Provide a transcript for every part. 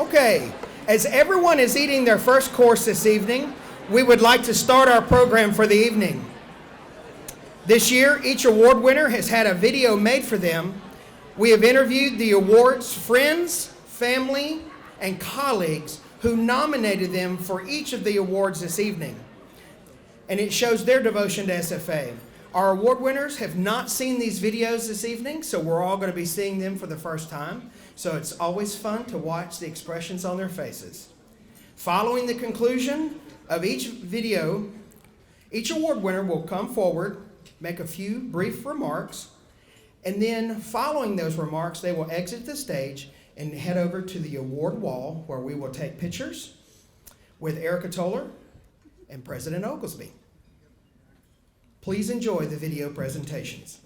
Okay, as everyone is eating their first course this evening, we would like to start our program for the evening. This year, each award winner has had a video made for them. We have interviewed the award's friends, family, and colleagues who nominated them for each of the awards this evening. And it shows their devotion to SFA. Our award winners have not seen these videos this evening, so we're all going to be seeing them for the first time. So it's always fun to watch the expressions on their faces. Following the conclusion of each video, each award winner will come forward, make a few brief remarks, and then following those remarks, they will exit the stage and head over to the award wall where we will take pictures with Erica Toller and President Oglesby. Please enjoy the video presentations.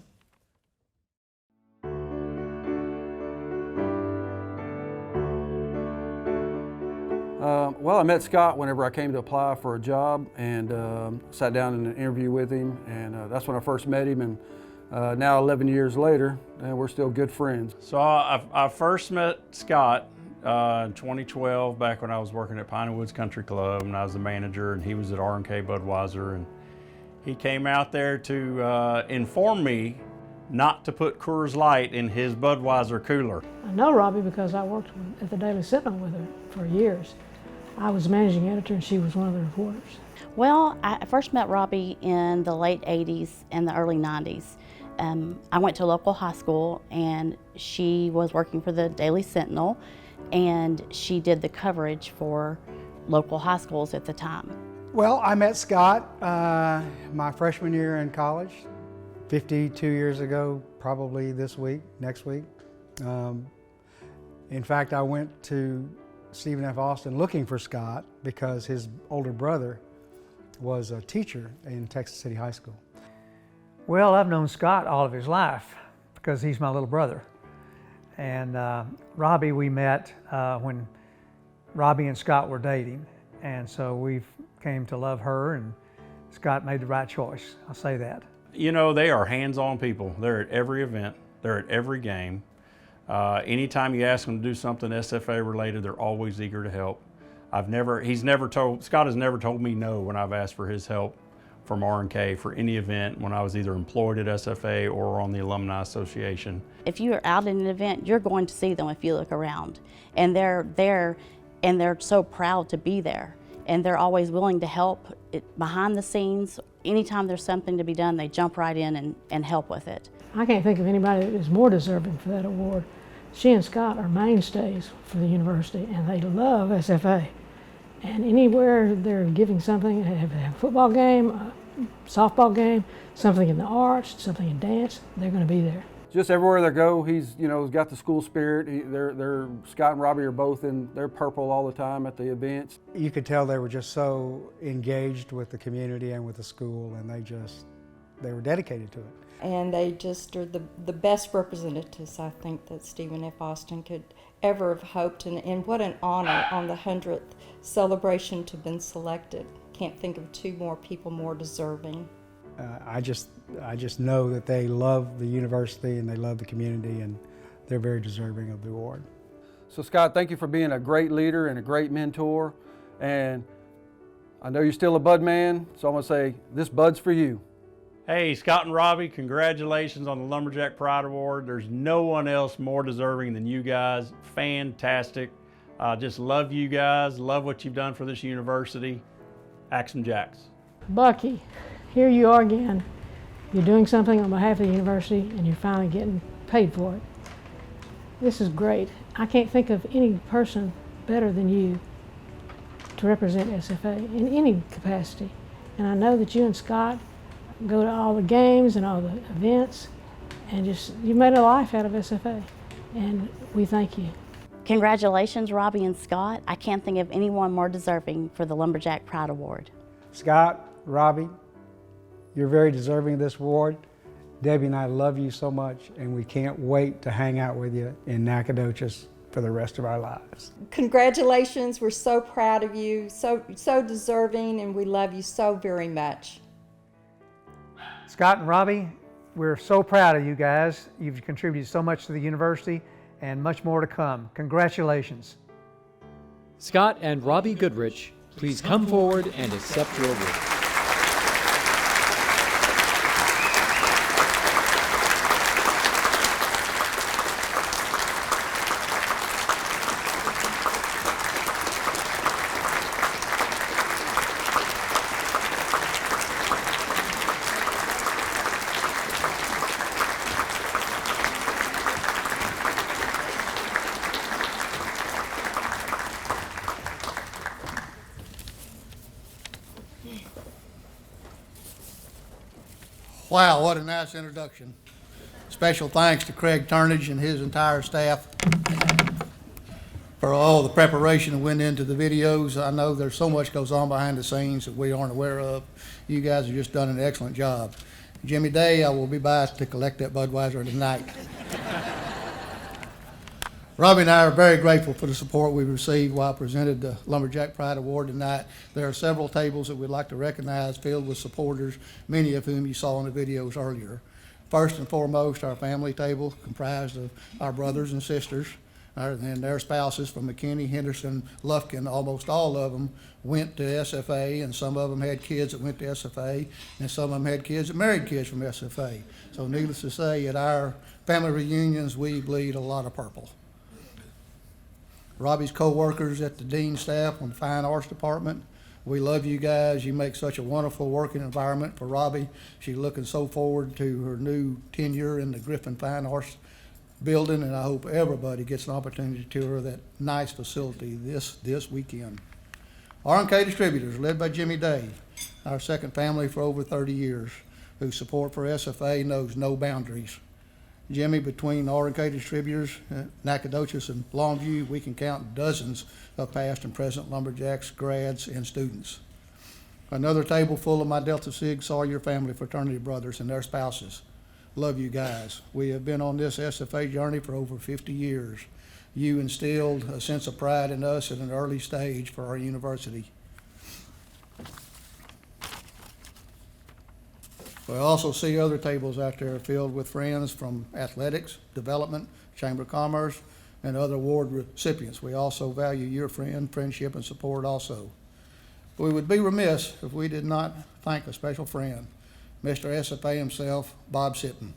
Well, I met Scott whenever I came to apply for a job and sat down in an interview with him, and that's when I first met him, and now 11 years later, we're still good friends. So I first met Scott in 2012, back when I was working at Piney Woods Country Club, and I was the manager, and he was at R&K Budweiser, and he came out there to inform me not to put Coors Light in his Budweiser cooler. I know Robbie because I worked at the Daily Sentinel with her for years. I was managing editor and she was one of the reporters. Well, I first met Robbie in the late 80s and the early 90s. I went to a local high school and she was working for the Daily Sentinel, and she did the coverage for local high schools at the time. Well, I met Scott my freshman year in college, 52 years ago, probably next week. In fact, I went to Stephen F. Austin looking for Scott because his older brother was a teacher in Texas City High School. Well, I've known Scott all of his life because he's my little brother. And Robbie we met when Robbie and Scott were dating. And so we came to love her, and Scott made the right choice, I'll say that. You know, they are hands-on people. They're at every event, they're at every game. Anytime you ask them to do something SFA related, they're always eager to help. Scott has never told me no when I've asked for his help from R&K for any event when I was either employed at SFA or on the Alumni Association. If you are out at an event, you're going to see them if you look around. And they're there, and they're so proud to be there. And they're always willing to help behind the scenes. Anytime there's something to be done, they jump right in and help with it. I can't think of anybody that is more deserving for that award. She and Scott are mainstays for the university, and they love SFA. And anywhere they're giving something, they have a football game, a softball game, something in the arts, something in dance, they're going to be there. Just everywhere they go, he's got the school spirit. Scott and Robbie are both they're purple all the time at the events. You could tell they were just so engaged with the community and with the school, and they were dedicated to it. And they just are the best representatives, I think, that Stephen F. Austin could ever have hoped. And what an honor on the 100th celebration to have been selected. Can't think of two more people more deserving. I just know that they love the university and they love the community, and they're very deserving of the award. So Scott, thank you for being a great leader and a great mentor. And I know you're still a Bud man, so I'm gonna say this Bud's for you. Hey, Scott and Robbie, congratulations on the Lumberjack Pride Award. There's no one else more deserving than you guys. Fantastic. Just love you guys, love what you've done for this university. Axe Jacks. Bucky, here you are again. You're doing something on behalf of the university, and you're finally getting paid for it. This is great. I can't think of any person better than you to represent SFA in any capacity. And I know that you and Scott go to all the games and all the events, and you made a life out of SFA, and we thank you. Congratulations, Robbie and Scott. I can't think of anyone more deserving for the Lumberjack Pride Award. Scott, Robbie, you're very deserving of this award. Debbie and I love you so much, and we can't wait to hang out with you in Nacogdoches for the rest of our lives. Congratulations, we're so proud of you, so deserving, and we love you so very much. Scott and Robbie, we're so proud of you guys. You've contributed so much to the university and much more to come. Congratulations. Scott and Robbie Goodrich, please come forward and accept your award. Wow, what a nice introduction. Special thanks to Craig Turnage and his entire staff for all the preparation that went into the videos. I know there's so much goes on behind the scenes that we aren't aware of. You guys have just done an excellent job. Jimmy Day, I will be by to collect that Budweiser tonight. Robbie and I are very grateful for the support we've received while presented the Lumberjack Pride Award tonight. There are several tables that we'd like to recognize filled with supporters, many of whom you saw in the videos earlier. First and foremost, our family table comprised of our brothers and sisters and their spouses from McKinney, Henderson, Lufkin. Almost all of them went to SFA, and some of them had kids that went to SFA, and some of them had kids that married kids from SFA. So needless to say, at our family reunions, we bleed a lot of purple. Robbie's co-workers at the Dean staff on the Fine Arts Department, we love you guys. You make such a wonderful working environment for Robbie. She's looking so forward to her new tenure in the Griffin Fine Arts building, and I hope everybody gets an opportunity to tour that nice facility this weekend. R&K Distributors, led by Jimmy Day, our second family for over 30 years, whose support for SFA knows no boundaries. Jimmy, between R&K Distributors, Nacogdoches, and Longview, we can count dozens of past and present Lumberjacks, grads, and students. Another table full of my Delta Sig Sawyer family fraternity brothers and their spouses. Love you guys. We have been on this SFA journey for over 50 years. You instilled a sense of pride in us at an early stage for our university. We also see other tables out there filled with friends from athletics, development, Chamber of Commerce, and other award recipients. We also value your friendship, and support also. We would be remiss if we did not thank a special friend, Mr. SFA himself, Bob Sitton.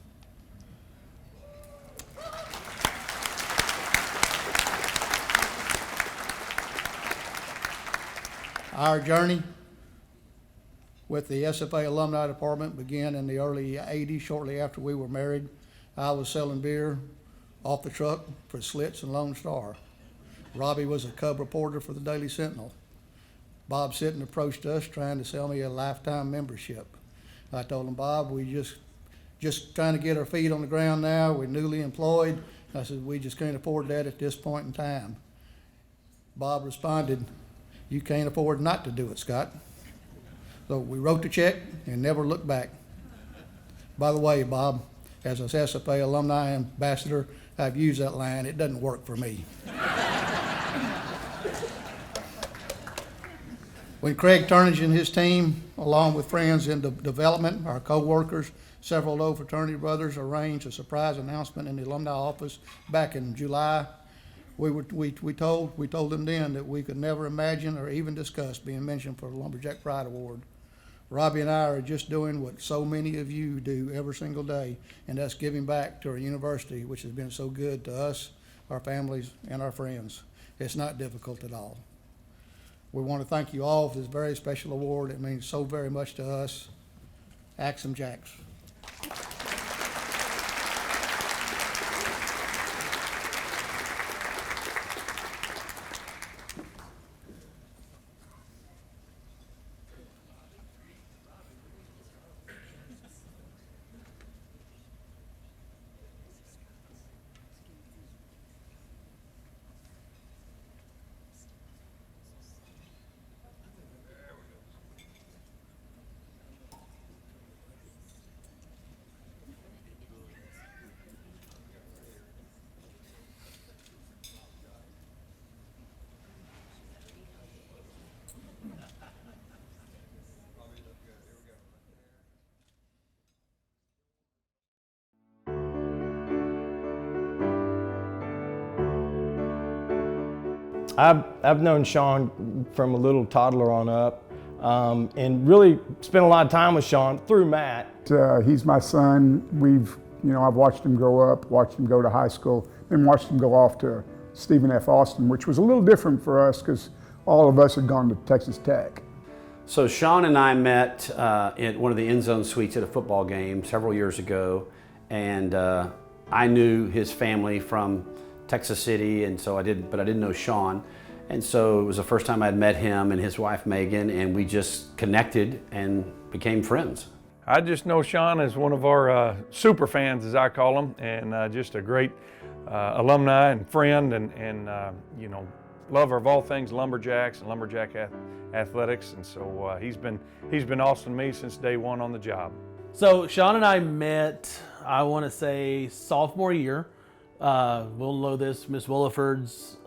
Our journey with the SFA Alumni Department began in the early 80s, shortly after we were married. I was selling beer off the truck for Slits and Lone Star. Robbie was a cub reporter for the Daily Sentinel. Bob Sitton approached us trying to sell me a lifetime membership. I told him, Bob, we just trying to get our feet on the ground now. We're newly employed. I said, we just can't afford that at this point in time. Bob responded, you can't afford not to do it, Scott. So we wrote the check and never looked back. By the way, Bob, as an SFA alumni ambassador, I've used that line. It doesn't work for me. When Craig Turnage and his team, along with friends in development, our co-workers, several old fraternity brothers, arranged a surprise announcement in the alumni office back in July, we told them then that we could never imagine or even discuss being mentioned for the Lumberjack Pride Award. Robbie and I are just doing what so many of you do every single day, and that's giving back to our university, which has been so good to us, our families, and our friends. It's not difficult at all. We want to thank you all for this very special award. It means so very much to us. Axum Jacks. I've known Sean from a little toddler on up, and really spent a lot of time with Sean through Matt. He's my son. I've watched him grow up, watched him go to high school, then watched him go off to Stephen F. Austin, which was a little different for us because all of us had gone to Texas Tech. So Sean and I met at one of the end zone suites at a football game several years ago, and I knew his family from Texas City, and so I didn't know Sean. And so it was the first time I'd met him and his wife Megan, and we just connected and became friends. I just know Sean as one of our super fans, as I call him, and just a great alumni and friend, and lover of all things Lumberjacks and Lumberjack athletics. And so he's been awesome to me since day one on the job. So Sean and I met, I want to say, sophomore year. We'll know this, Miss Williford's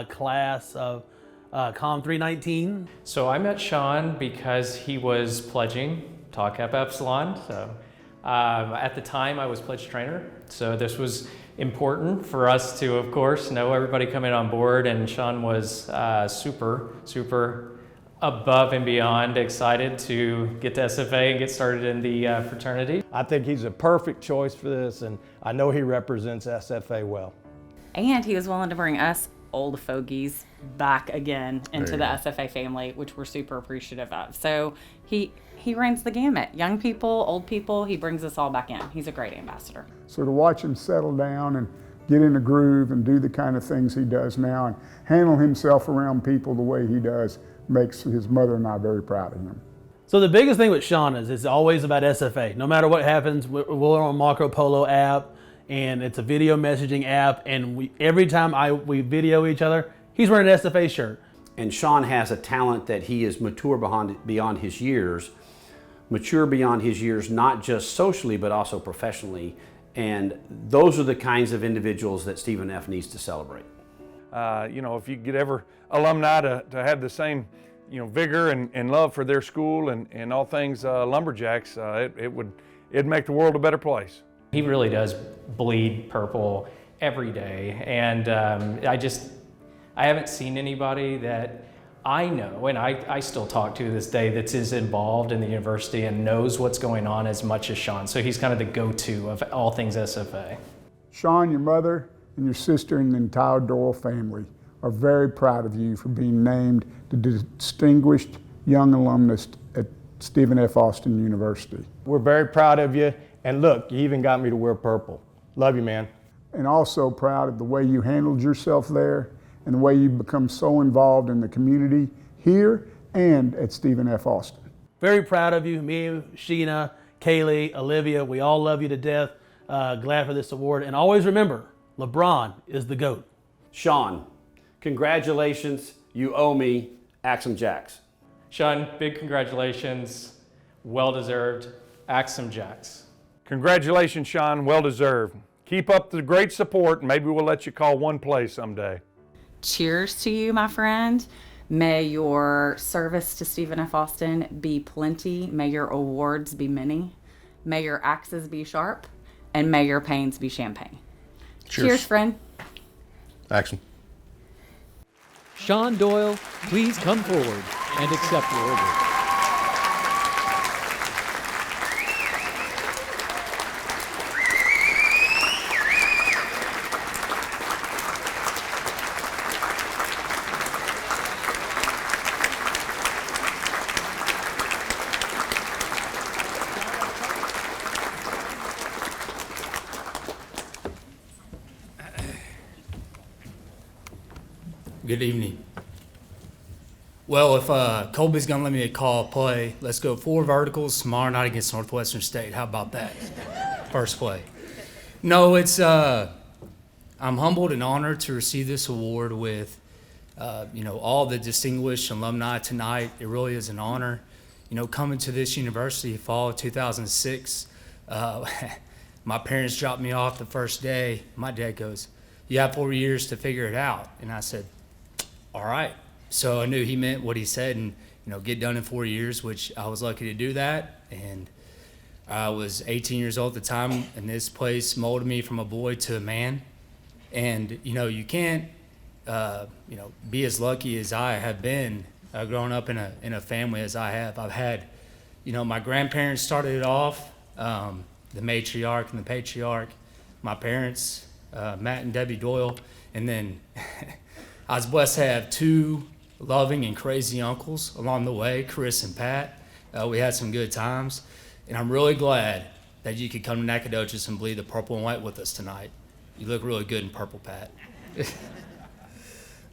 class of Com 319. So I met Sean because he was pledging Tau Kappa Epsilon. So at the time I was pledge trainer. So this was important for us to, of course, know everybody coming on board. And Sean was super above and beyond excited to get to SFA and get started in the fraternity. I think he's a perfect choice for this, and I know he represents SFA well. And he was willing to bring us old fogies back again into the SFA family, which we're super appreciative of. So he runs the gamut. Young people, old people, he brings us all back in. He's a great ambassador. So to watch him settle down and get in a groove and do the kind of things he does now and handle himself around people the way he does makes his mother and I very proud of him. So the biggest thing with Sean is it's always about SFA. No matter what happens, we're on Marco Polo app, and it's a video messaging app, and every time we video each other, he's wearing an SFA shirt. And Sean has a talent that he is mature beyond his years, not just socially, but also professionally. And those are the kinds of individuals that Stephen F. needs to celebrate. If you could ever alumni to have the same vigor and love for their school and all things Lumberjacks, it'd make the world a better place. He really does bleed purple every day, and I haven't seen anybody that I know, and I still talk to this day, that's as involved in the university and knows what's going on as much as Sean. So he's kind of the go-to of all things SFA. Sean, your mother, and your sister and the entire Doyle family are very proud of you for being named the Distinguished Young Alumnus at Stephen F. Austin University. We're very proud of you, and look, you even got me to wear purple. Love you, man. And also proud of the way you handled yourself there and the way you've become so involved in the community here and at Stephen F. Austin. Very proud of you, me, Sheena, Kaylee, Olivia, we all love you to death. Glad for this award, and always remember, LeBron is the GOAT. Sean, congratulations. You owe me Axum Jacks. Sean, big congratulations. Well deserved. Axum Jacks. Congratulations, Sean. Well deserved. Keep up the great support. Maybe we'll let you call one play someday. Cheers to you, my friend. May your service to Stephen F. Austin be plenty. May your awards be many. May your axes be sharp. And may your pains be champagne. Cheers, friend. Axum. Sean Doyle, please come forward and accept your award. Good evening. Well, if Colby's gonna let me call a play, let's go 4 verticals tomorrow night against Northwestern State. How about that? First play. No, it's I'm humbled and honored to receive this award with all the distinguished alumni tonight. It really is an honor. Coming to this university fall of 2006, my parents dropped me off the first day. My dad goes, "You have 4 years to figure it out," and I said, all right. So I knew he meant what he said and, get done in 4 years, which I was lucky to do that. And I was 18 years old at the time, and this place molded me from a boy to a man. And, you can't be as lucky as I have been growing up in a family as I have. I've had, my grandparents started it off, the matriarch and the patriarch, my parents, Matt and Debbie Doyle, and then I was blessed to have two loving and crazy uncles along the way, Chris and Pat. We had some good times, and I'm really glad that you could come to Nacogdoches and bleed the purple and white with us tonight. You look really good in purple, Pat.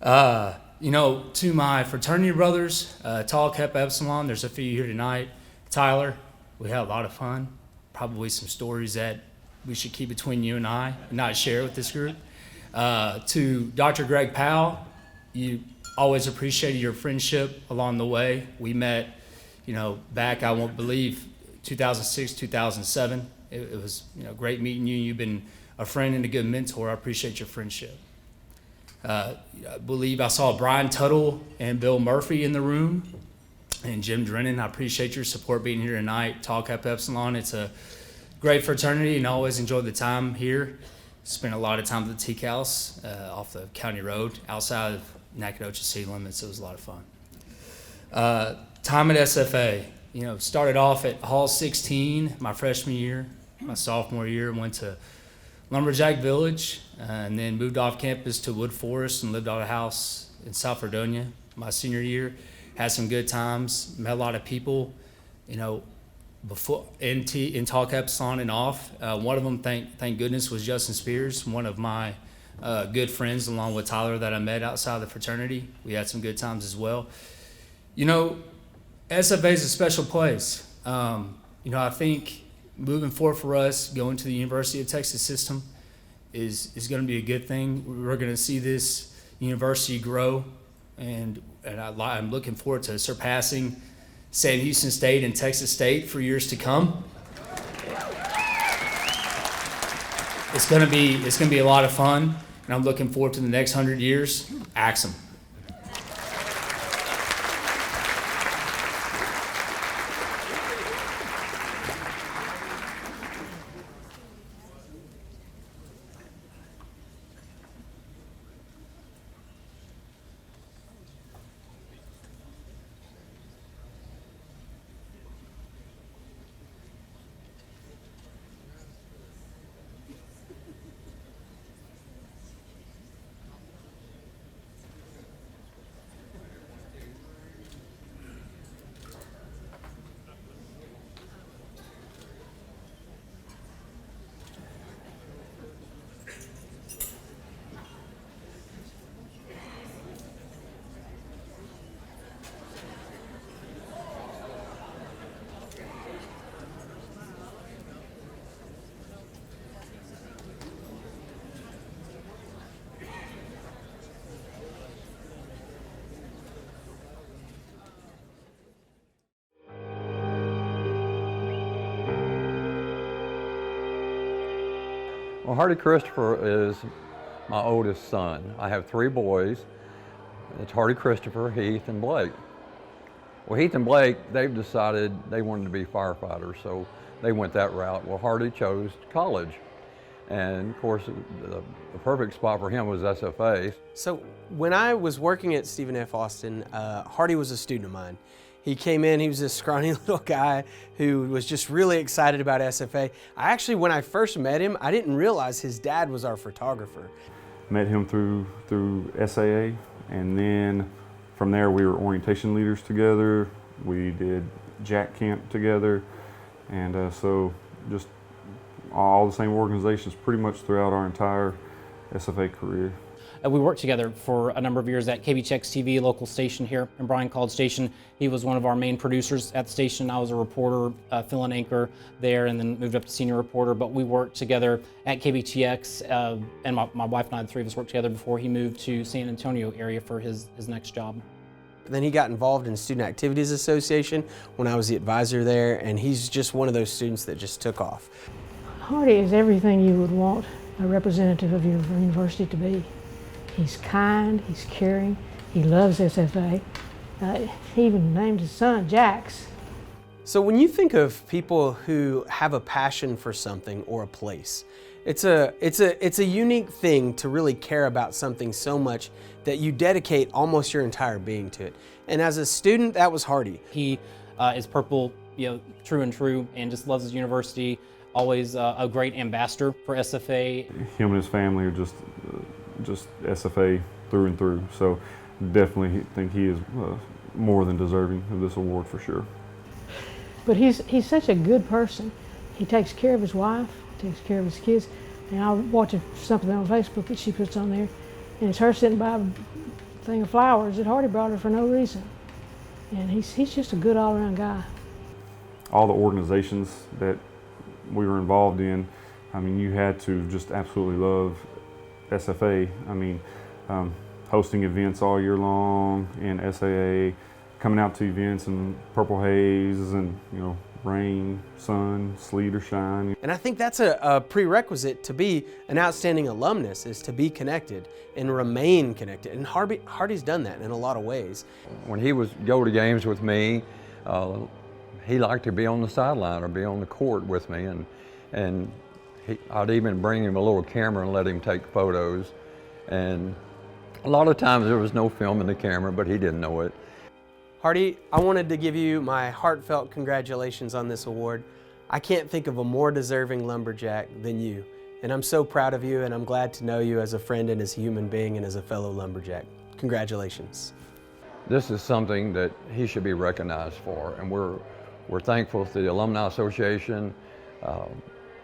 To my fraternity brothers, Tau Kappa Epsilon, there's a few here tonight. Tyler, we had a lot of fun. Probably some stories that we should keep between you and I, and not share with this group. To Dr. Greg Powell, you always appreciated your friendship along the way. We met, back, I won't believe, 2006, 2007. It was, great meeting you. You've been a friend and a good mentor. I appreciate your friendship. I believe I saw Brian Tuttle and Bill Murphy in the room, and Jim Drennan. I appreciate your support being here tonight. Tau Kappa Epsilon, it's a great fraternity, and I always enjoyed the time here. Spent a lot of time at the Teak House off the county road outside of Nacogdoches city limits. It was a lot of fun. Time at SFA, started off at Hall 16 my freshman year. My sophomore year, went to Lumberjack Village, and then moved off campus to Wood Forest and lived out of a house in South Fredonia my senior year. Had some good times, met a lot of people, before in Tau Kappa Epsilon and off. One of them, thank goodness, was Justin Spears, one of my good friends, along with Tyler, that I met outside the fraternity. We had some good times as well. SFA is a special place. I think moving forward for us, going to the University of Texas system is going to be a good thing. We're going to see this university grow, and I'm looking forward to surpassing Sam Houston State and Texas State for years to come. It's going to be a lot of fun, and I'm looking forward to the next 100 years. Axe 'em. Well, Hardy Christopher is my oldest son. I have three boys. It's Hardy Christopher, Heath, and Blake. Well, Heath and Blake, they've decided they wanted to be firefighters, so they went that route. Well, Hardy chose college. And of course, the perfect spot for him was SFA. So when I was working at Stephen F. Austin, Hardy was a student of mine. He came in, he was this scrawny little guy who was just really excited about SFA. When I first met him, I didn't realize his dad was our photographer. Met him through SAA, and then from there we were orientation leaders together. We did Jack Camp together, and so just all the same organizations pretty much throughout our entire SFA career. We worked together for a number of years at KBTX TV, local station here in Bryan College Station. He was one of our main producers at the station. I was a reporter, fill-in anchor there, and then moved up to senior reporter. But we worked together at KBTX, and my wife and I, the three of us, worked together before he moved to San Antonio area for his next job. Then he got involved in Student Activities Association when I was the advisor there, and he's just one of those students that just took off. Hardy is everything you would want a representative of your university to be. He's kind, he's caring, he loves SFA. He even named his son Jax. So when you think of people who have a passion for something or a place, It's a unique thing to really care about something so much that you dedicate almost your entire being to it. And as a student, that was Hardy. He is purple, true and true, and just loves his university. Always a great ambassador for SFA. Him and his family are just SFA through and through. So definitely think he is more than deserving of this award for sure. But he's such a good person. He takes care of his wife, takes care of his kids. And I was watching something on Facebook that she puts on there, and it's her sitting by a thing of flowers that Hardy brought her for no reason. And he's just a good all-around guy. All the organizations that we were involved in, I mean, you had to just absolutely love SFA. I mean, hosting events all year long in SAA, coming out to events in purple haze and, rain, sun, sleet or shine. And I think that's a prerequisite to be an outstanding alumnus, is to be connected and remain connected. And Hardy's done that in a lot of ways. When he would go to games with me, he liked to be on the sideline or be on the court with me, and I'd even bring him a little camera and let him take photos. And a lot of times there was no film in the camera, but he didn't know it. Hardy, I wanted to give you my heartfelt congratulations on this award. I can't think of a more deserving lumberjack than you, and I'm so proud of you, and I'm glad to know you as a friend and as a human being and as a fellow lumberjack. Congratulations. This is something that he should be recognized for, and we're thankful to the Alumni Association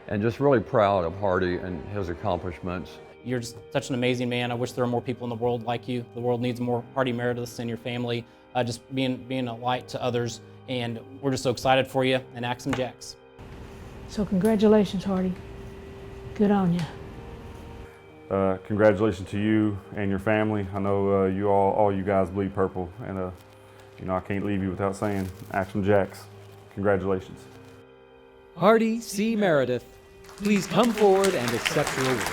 and just really proud of Hardy and his accomplishments. You're just such an amazing man. I wish there were more people in the world like you. The world needs more Hardy Merediths in your family, just being a light to others. And we're just so excited for you, and Axe 'em Jacks. So congratulations, Hardy. Good on you. Congratulations to you and your family. I know you all you guys bleed purple, and I can't leave you without saying Axe 'em Jacks. Congratulations. Hardy C. Meredith, please come forward and accept your award.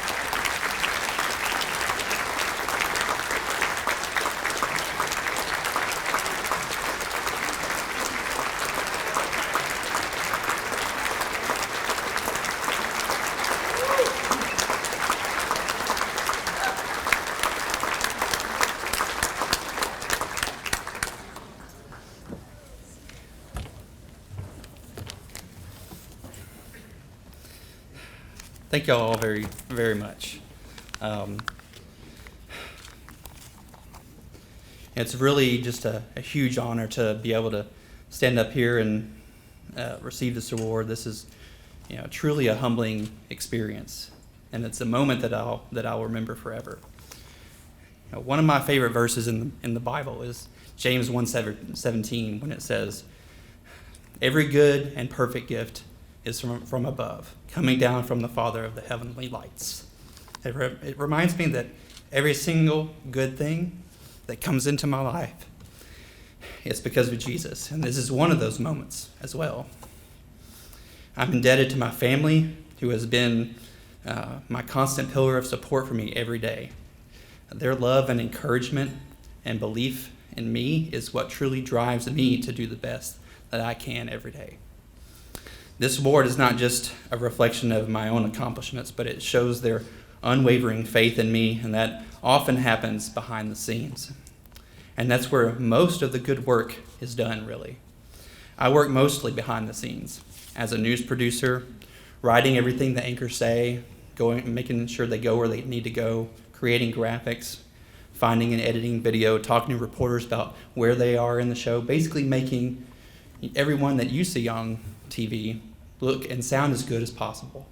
Thank y'all all very, very much. It's really just a huge honor to be able to stand up here and receive this award. This is, truly a humbling experience, and it's a moment that I'll remember forever. One of my favorite verses in the Bible is James 1:17, when it says, "Every good and perfect gift is from above, coming down from the Father of the heavenly lights." It reminds me that every single good thing that comes into my life, it's because of Jesus, and this is one of those moments as well. I'm indebted to my family, who has been my constant pillar of support for me every day. Their love and encouragement and belief in me is what truly drives me to do the best that I can every day. This award is not just a reflection of my own accomplishments, but it shows their unwavering faith in me, and that often happens behind the scenes. And that's where most of the good work is done, really. I work mostly behind the scenes as a news producer, writing everything the anchors say, making sure they go where they need to go, creating graphics, finding and editing video, talking to reporters about where they are in the show, basically making everyone that you see on TV look and sound as good as possible.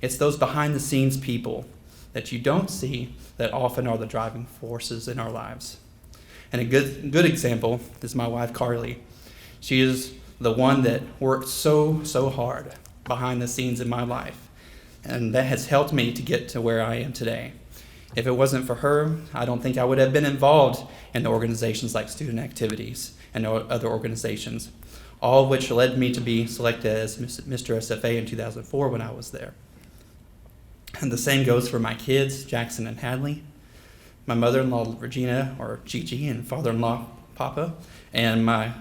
It's those behind the scenes people that you don't see that often are the driving forces in our lives. And a good example is my wife, Carly. She is the one that worked so hard behind the scenes in my life, and that has helped me to get to where I am today. If it wasn't for her, I don't think I would have been involved in organizations like student activities and other organizations, all of which led me to be selected as Mr. SFA in 2004 when I was there. And the same goes for my kids, Jackson and Hadley, my mother-in-law, Regina, or Gigi, and father-in-law, Papa, and my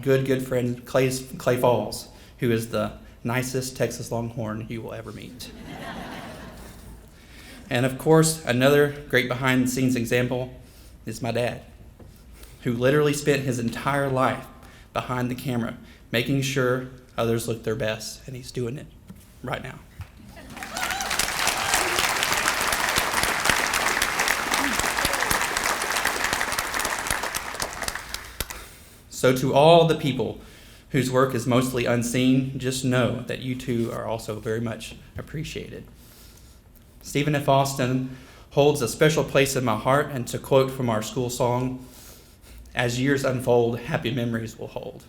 good friend, Clay Falls, who is the nicest Texas Longhorn you will ever meet. And of course, another great behind the scenes example is my dad, who literally spent his entire life behind the camera, making sure others look their best, and he's doing it right now. So to all the people whose work is mostly unseen, just know that you too are also very much appreciated. Stephen F. Austin holds a special place in my heart, and to quote from our school song, "As years unfold, happy memories will hold."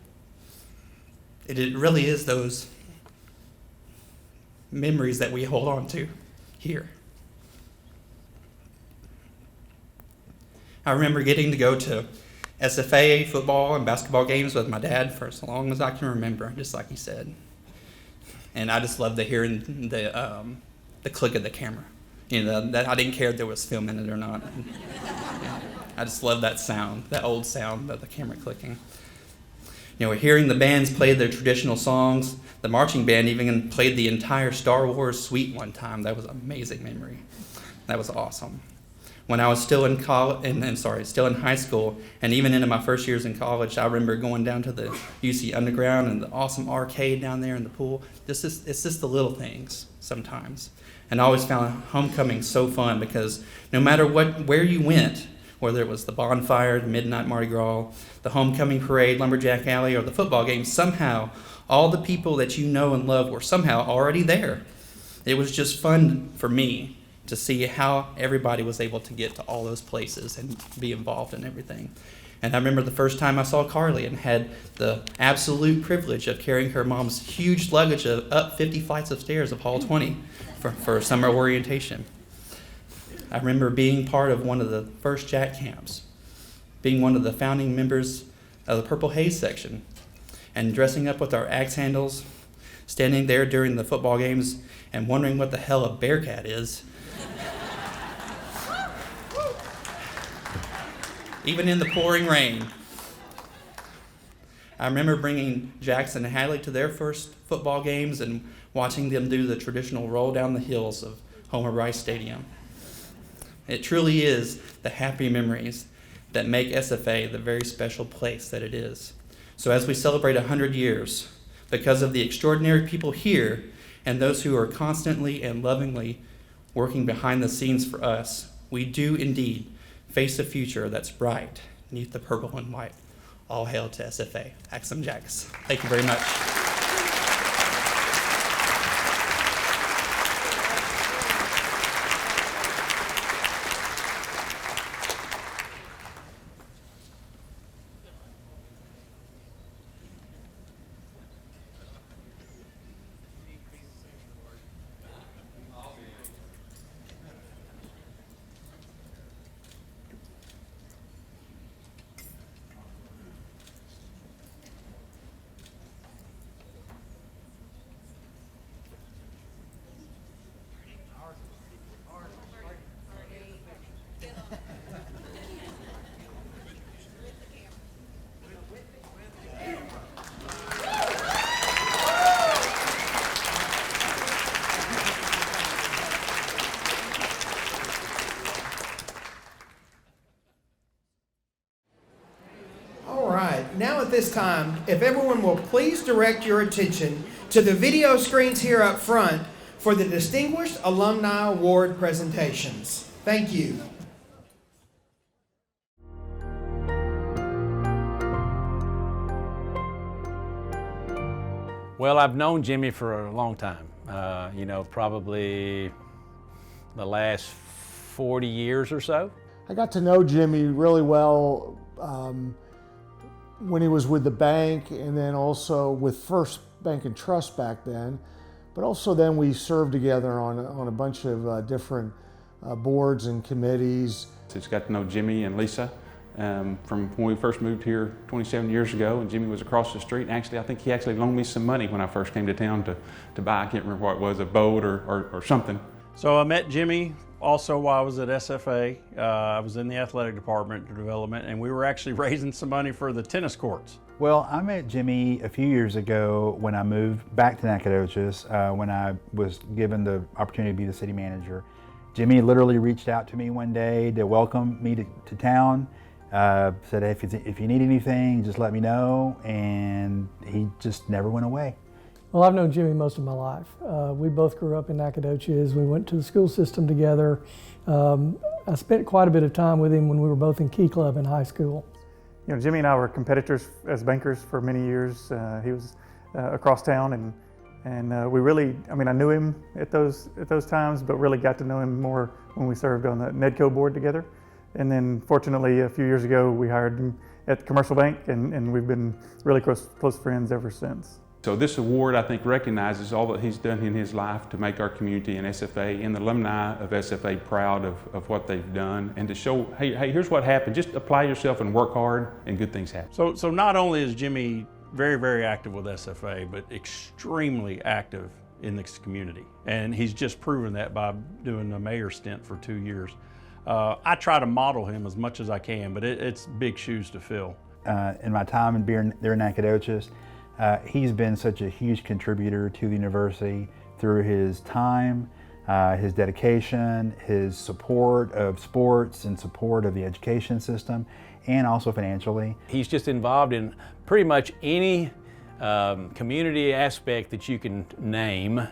It really is those memories that we hold on to here. I remember getting to go to SFA football and basketball games with my dad for as long as I can remember, just like he said. And I just loved hearing the click of the camera. You know, that I didn't care if there was film in it or not. I just loved that sound, that old sound of the camera clicking. You know, hearing the bands play their traditional songs. The marching band even played the entire Star Wars suite one time. That was an amazing memory. That was awesome. When I was still in still in high school, and even into my first years in college, I remember going down to the UC Underground and the awesome arcade down there in the pool. It's just the little things sometimes. And I always found homecoming so fun because no matter where you went, whether it was the bonfire, the midnight Mardi Gras, the homecoming parade, Lumberjack Alley, or the football game, somehow all the people that you know and love were somehow already there. It was just fun for me to see how everybody was able to get to all those places and be involved in everything. And I remember the first time I saw Carly and had the absolute privilege of carrying her mom's huge luggage up 50 flights of stairs of Hall 20 for summer orientation. I remember being part of one of the first Jack camps, being one of the founding members of the Purple Haze section, and dressing up with our axe handles, standing there during the football games and wondering what the hell a bearcat is. Even in the pouring rain. I remember bringing Jackson and Hadley to their first football games and watching them do the traditional roll down the hills of Homer Rice Stadium. It truly is the happy memories that make SFA the very special place that it is. So as we celebrate 100 years, because of the extraordinary people here and those who are constantly and lovingly working behind the scenes for us, we do indeed face a future that's bright beneath the purple and white. All hail to SFA. Axum Jacks. Thank you very much. Now at this time, if everyone will please direct your attention to the video screens here up front for the Distinguished Alumni Award presentations. Thank you. Well, I've known Jimmy for a long time. You know, probably the last 40 years or so. I got to know Jimmy really well when he was with the bank, and then also with First Bank and Trust back then. But also then we served together on a bunch of different boards and committees. Just got to know Jimmy and Lisa from when we first moved here 27 years ago, and Jimmy was across the street. And actually, I think he actually loaned me some money when I first came to town to buy, I can't remember what it was, a boat or something. So I met Jimmy also while I was at SFA. I was in the athletic department development, and we were actually raising some money for the tennis courts. Well, I met Jimmy a few years ago when I moved back to Nacogdoches, when I was given the opportunity to be the city manager. Jimmy literally reached out to me one day to welcome me to town. Said, hey, if you need anything, just let me know, and he just never went away. Well, I've known Jimmy most of my life. We both grew up in Nacogdoches. We went to the school system together. I spent quite a bit of time with him when we were both in Key Club in high school. You know, Jimmy and I were competitors as bankers for many years. He was across town, and we really, I mean, I knew him at those times, but really got to know him more when we served on the NEDCO board together. And then fortunately, a few years ago, we hired him at the commercial bank, and we've been really close friends ever since. So this award, I think, recognizes all that he's done in his life to make our community and SFA and the alumni of SFA proud of what they've done, and to show, hey, here's what happened. Just apply yourself and work hard, and good things happen. So not only is Jimmy very, very active with SFA, but extremely active in this community. And he's just proven that by doing the mayor stint for 2 years. I try to model him as much as I can, but it's big shoes to fill. In my time in there in Nacogdoches, he's been such a huge contributor to the university through his time, his dedication, his support of sports and support of the education system, and also financially. He's just involved in pretty much any community aspect that you can name.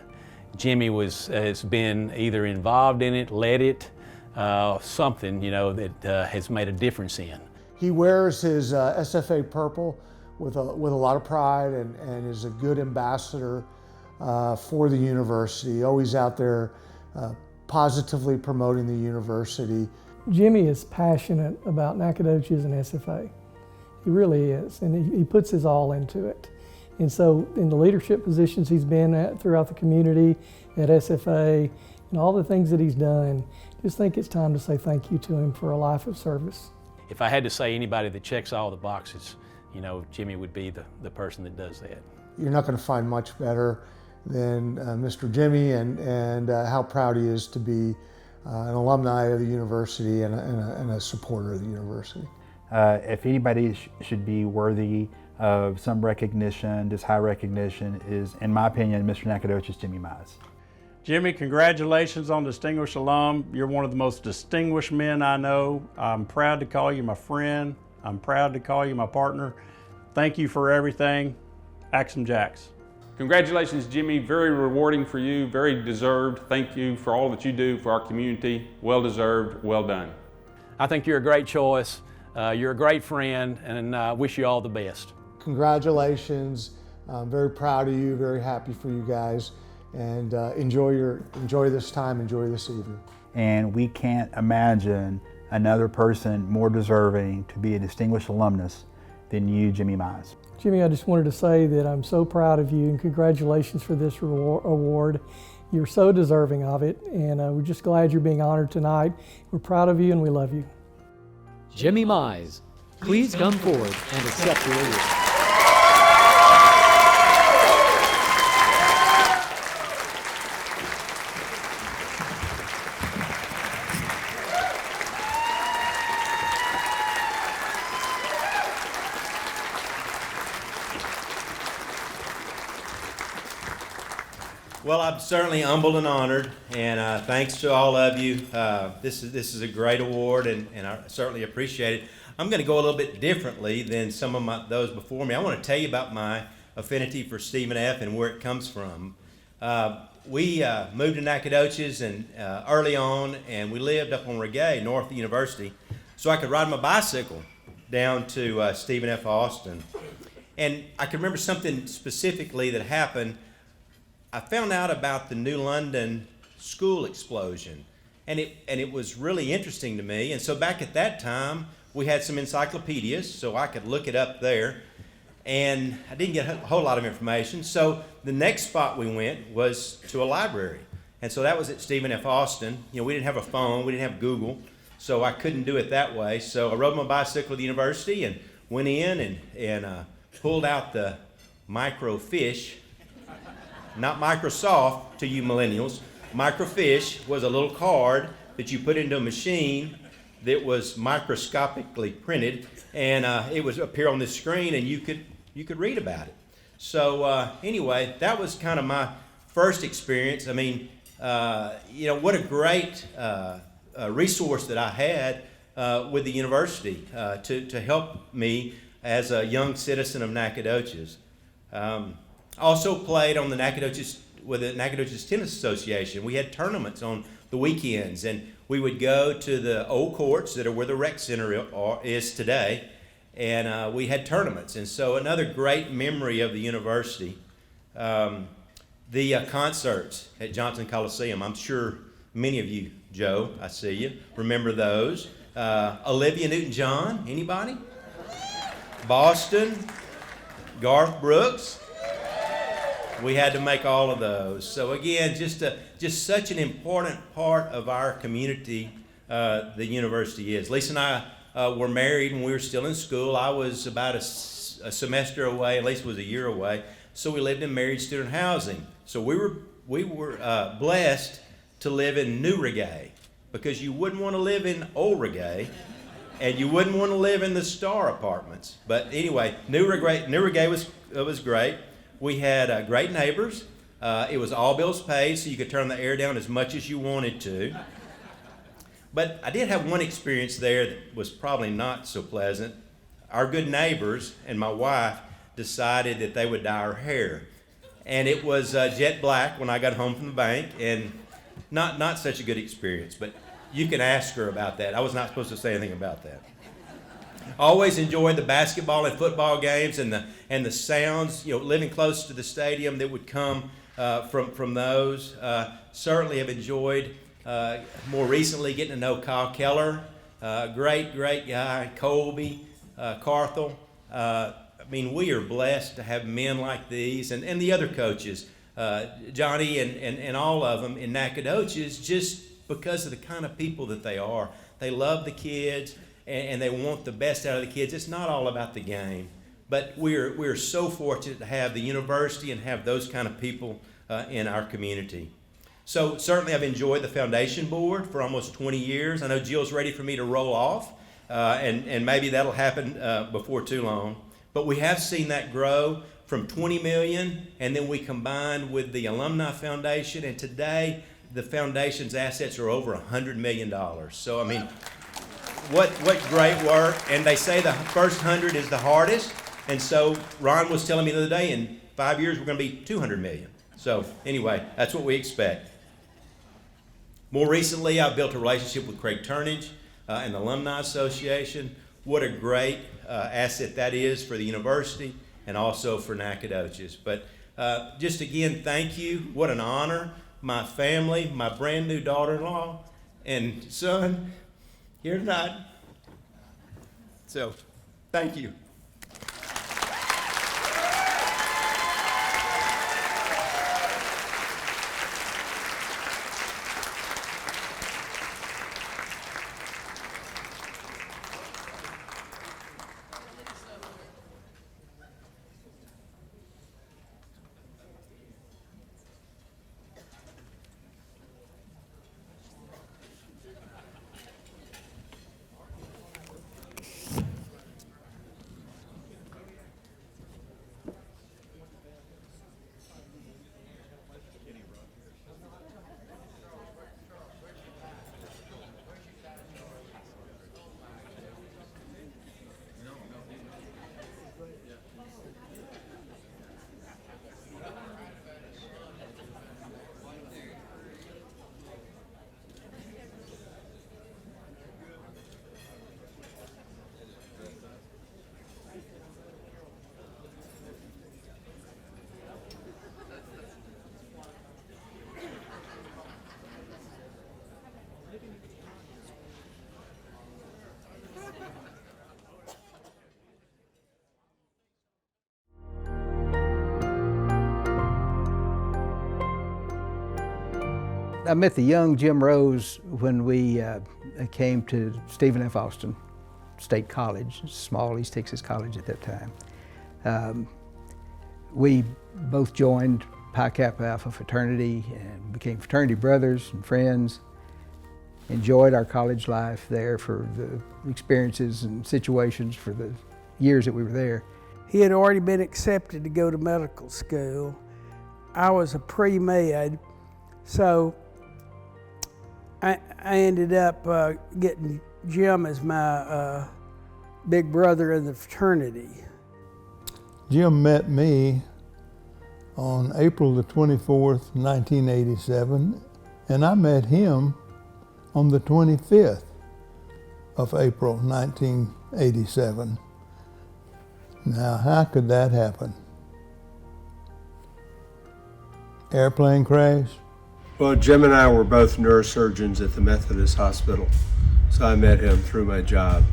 Jimmy has been either involved in it, led it, something, you know, that has made a difference in. He wears his SFA purple with a lot of pride, and is a good ambassador for the university, always out there positively promoting the university. Jimmy is passionate about Nacogdoches and SFA. He really is, and he puts his all into it. And so in the leadership positions he's been at throughout the community, at SFA, and all the things that he's done, just think it's time to say thank you to him for a life of service. If I had to say anybody that checks all the boxes, you know, Jimmy would be the person that does that. You're not going to find much better than Mr. Jimmy, and how proud he is to be an alumni of the university and a supporter of the university. If anybody should be worthy of some recognition, this high recognition, is, in my opinion, Mr. Nacogdoches Jimmy Mize. Jimmy, congratulations on Distinguished Alum. You're one of the most distinguished men I know. I'm proud to call you my friend. I'm proud to call you my partner. Thank you for everything. Axum Jacks. Congratulations, Jimmy. Very rewarding for you, very deserved. Thank you for all that you do for our community. Well deserved, well done. I think you're a great choice. You're a great friend, and I wish you all the best. Congratulations. I'm very proud of you, very happy for you guys, and enjoy this time, enjoy this evening. And we can't imagine another person more deserving to be a distinguished alumnus than you, Jimmy Mize. Jimmy, I just wanted to say that I'm so proud of you, and congratulations for this award. You're so deserving of it, and we're just glad you're being honored tonight. We're proud of you and we love you. Jimmy Mize, please come forward and accept your award. Well, I'm certainly humbled and honored, and thanks to all of you. This is a great award, and I certainly appreciate it. I'm going to go a little bit differently than some of those before me. I want to tell you about my affinity for Stephen F. and where it comes from. We moved to Nacogdoches and early on, and we lived up on Reggae, north of the university, so I could ride my bicycle down to Stephen F. Austin. And I can remember something specifically that happened. I found out about the New London school explosion, and it was really interesting to me. And so back at that time, we had some encyclopedias, so I could look it up there. And I didn't get a whole lot of information. So the next spot we went was to a library. And so that was at Stephen F. Austin. You know, we didn't have a phone, we didn't have Google, so I couldn't do it that way. So I rode my bicycle to the university and went in and pulled out the microfiche. Not Microsoft to you millennials. Microfiche was a little card that you put into a machine that was microscopically printed, and it would appear on the screen, and you could read about it. So anyway, that was kind of my first experience. I mean, what a great resource that I had with the university to help me as a young citizen of Nacogdoches. Also played on the Nacogdoches with the Nacogdoches Tennis Association. We had tournaments on the weekends, and we would go to the old courts that are where the rec center is today, and we had tournaments. And so another great memory of the university. The concerts at Johnson Coliseum, I'm sure many of you, Joe, I see you, remember those. Olivia Newton-John, anybody? Boston, Garth Brooks. We had to make all of those. So again, just such an important part of our community, the university is. Lisa and I were married when we were still in school. I was about a semester away, Lisa was a year away. So we lived in married student housing. So we were blessed to live in New Reggae, because you wouldn't want to live in Old Reggae, and you wouldn't want to live in the Star Apartments. But anyway, New Reggae was great. We had great neighbors. It was all bills paid, so you could turn the air down as much as you wanted to. But I did have one experience there that was probably not so pleasant. Our good neighbors and my wife decided that they would dye our hair. And it was jet black when I got home from the bank, and not such a good experience, but you can ask her about that. I was not supposed to say anything about that. Always enjoyed the basketball and football games and the sounds, living close to the stadium that would come from those. Certainly have enjoyed more recently getting to know Kyle Keller, great guy, Colby, Carthel. We are blessed to have men like these and the other coaches, Johnny and all of them in Nacogdoches, just because of the kind of people that they are. They love the kids and they want the best out of the kids. It's not all about the game, but we're so fortunate to have the university and have those kind of people in our community. So certainly I've enjoyed the foundation board for almost 20 years. I know Jill's ready for me to roll off, and maybe that'll happen before too long. But we have seen that grow from 20 million, and then we combined with the Alumni Foundation, and today the foundation's assets are over $100 million. So, what great work. And they say the first 100 is the hardest, and so Ron was telling me the other day, in 5 years we're going to be 200 million. So anyway, that's what we expect. More recently, I've built a relationship with Craig Turnage and the Alumni Association. What a great asset that is for the university and also for Nacogdoches. But just again, thank you. What an honor. My family, my brand new daughter-in-law and son here tonight. So, thank you. I met the young Jim Rose when we came to Stephen F. Austin State College, small East Texas College at that time. We both joined Pi Kappa Alpha fraternity and became fraternity brothers and friends. Enjoyed our college life there for the experiences and situations for the years that we were there. He had already been accepted to go to medical school. I was a pre-med, so I ended up getting Jim as my big brother in the fraternity. Jim met me on April the 24th, 1987, and I met him on the 25th of April, 1987. Now, how could that happen? Airplane crash? Well, Jim and I were both neurosurgeons at the Methodist Hospital, so I met him through my job.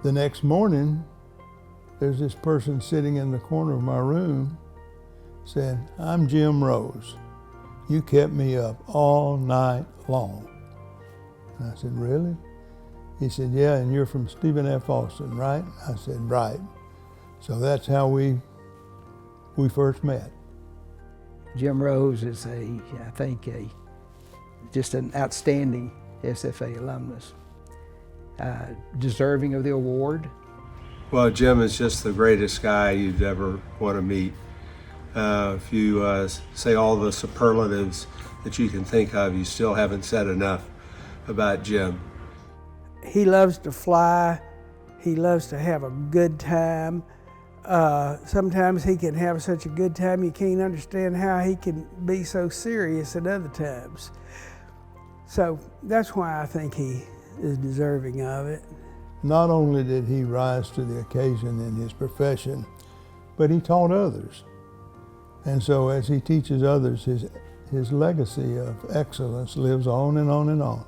The next morning, there's this person sitting in the corner of my room said, "I'm Jim Rose. You kept me up all night long." And I said, "Really?" He said, "Yeah, and you're from Stephen F. Austin, right?" I said, "Right." So that's how we first met. Jim Rose is I think just an outstanding SFA alumnus, deserving of the award. Well, Jim is just the greatest guy you'd ever want to meet. If you say all the superlatives that you can think of, you still haven't said enough about Jim. He loves to fly. He loves to have a good time. Sometimes he can have such a good time you can't understand how he can be so serious at other times. So that's why I think he is deserving of it. Not only did he rise to the occasion in his profession, but he taught others. And so as he teaches others, his legacy of excellence lives on and on and on.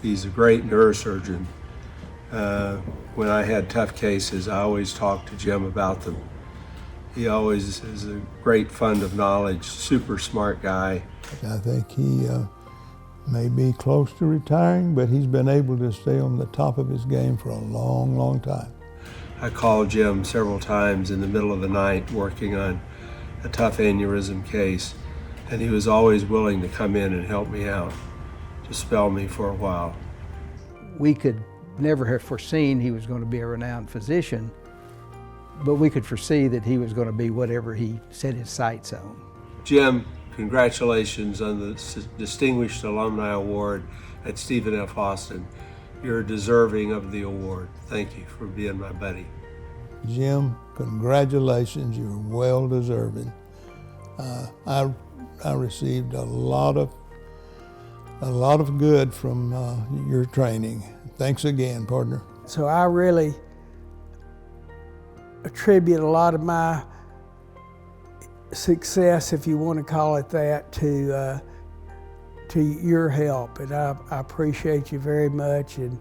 He's a great neurosurgeon. When I had tough cases, I always talked to Jim about them. He always is a great fund of knowledge, super smart guy. I think he may be close to retiring, but he's been able to stay on the top of his game for a long, long time. I called Jim several times in the middle of the night working on a tough aneurysm case, and he was always willing to come in and help me out, to spell me for a while. We could never have foreseen he was going to be a renowned physician, but we could foresee that he was going to be whatever he set his sights on. Jim, congratulations on the Distinguished Alumni Award at Stephen F. Austin. You're deserving of the award. Thank you for being my buddy. Jim, congratulations, you're well deserving. I received a lot of good from your training. Thanks again, partner. So I really attribute a lot of my success, if you want to call it that, to your help, and I appreciate you very much, and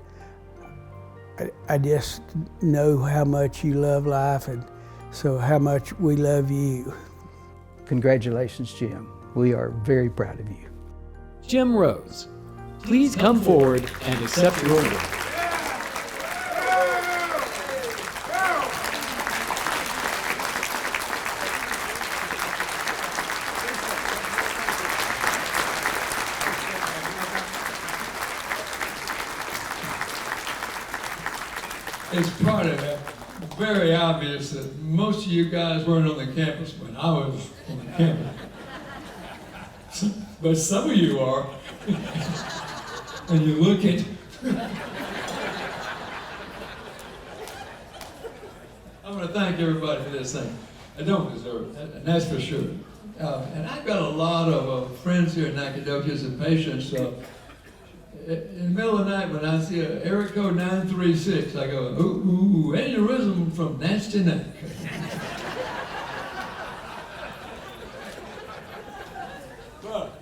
I just know how much you love life, and so how much we love you. Congratulations, Jim. We are very proud of you. Jim Rose, please come forward and accept your award. It's probably very obvious that most of you guys weren't on the campus when I was on the campus. But some of you are. And you look at I'm going to thank everybody for this thing. I don't deserve it, and that's for sure. And I've got a lot of friends here in Nacogdoches and patients. In the middle of the night when I see an area code 936, I go, ooh, aneurysm from nasty neck. But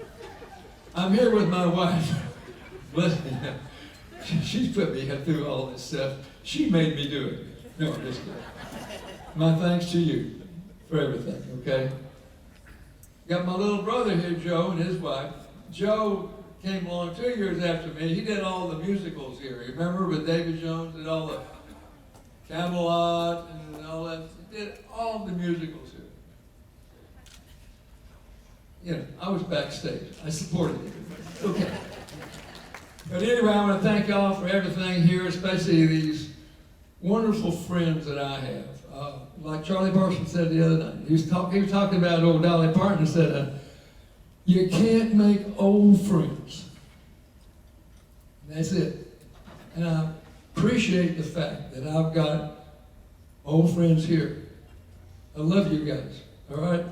I'm here with my wife. She's put me through all this stuff. She made me do it. No, just kidding. My thanks to you for everything, okay? Got my little brother here, Joe, and his wife. Joe came along 2 years after me. He did all the musicals here. Remember with David Jones, did all the Camelot and all that. He did all the musicals here. You know, I was backstage. I supported everybody. Okay. But anyway, I want to thank y'all for everything here, especially these wonderful friends that I have. Like Charlie Parsons said the other night. He was talking about old Dolly Parton and said, you can't make old friends. And that's it. And I appreciate the fact that I've got old friends here. I love you guys, all right?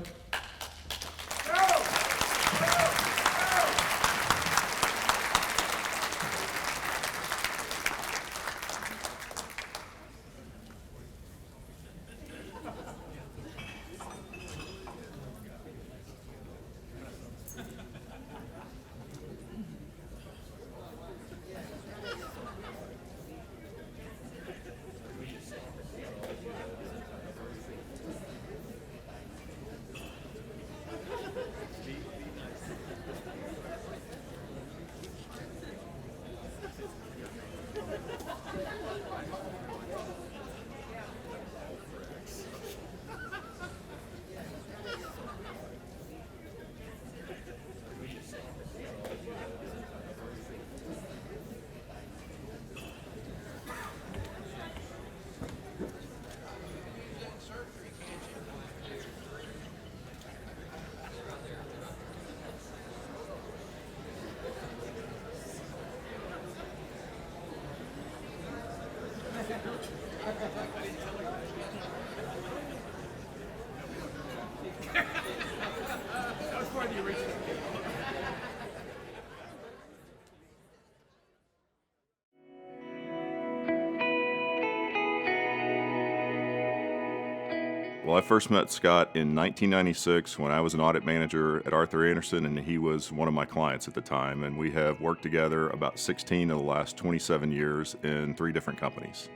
Well, I first met Scott in 1996 when I was an audit manager at Arthur Andersen, and he was one of my clients at the time. And we have worked together about 16 of the last 27 years in 3 different companies.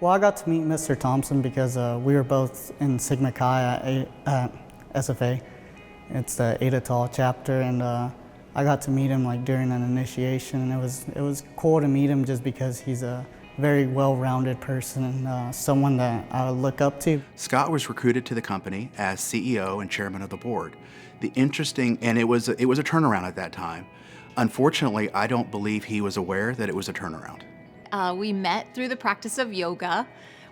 Well, I got to meet Mr. Thompson because we were both in Sigma Chi at SFA. It's the Eta Tau chapter, and I got to meet him like during an initiation, and it was cool to meet him just because he's a very well-rounded person and someone that I look up to. Scott was recruited to the company as CEO and chairman of the board. And it was a turnaround at that time. Unfortunately, I don't believe he was aware that it was a turnaround. We met through the practice of yoga.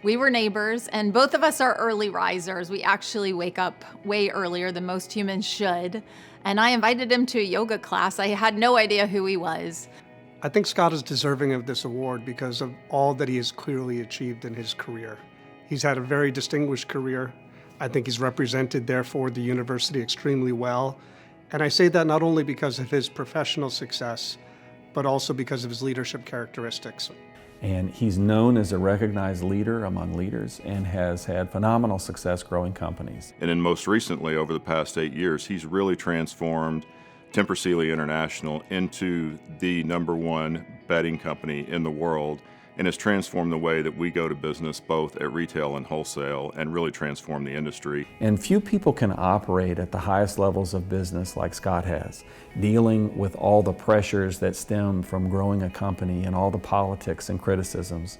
We were neighbors, and both of us are early risers. We actually wake up way earlier than most humans should. And I invited him to a yoga class. I had no idea who he was. I think Scott is deserving of this award because of all that he has clearly achieved in his career. He's had a very distinguished career. I think he's represented, therefore, the university extremely well. And I say that not only because of his professional success, but also because of his leadership characteristics. And he's known as a recognized leader among leaders and has had phenomenal success growing companies. And then most recently, over the past 8 years, he's really transformed Tempur Sealy International into the #1 bedding company in the world, and has transformed the way that we go to business both at retail and wholesale, and really transformed the industry. And few people can operate at the highest levels of business like Scott has, dealing with all the pressures that stem from growing a company and all the politics and criticisms,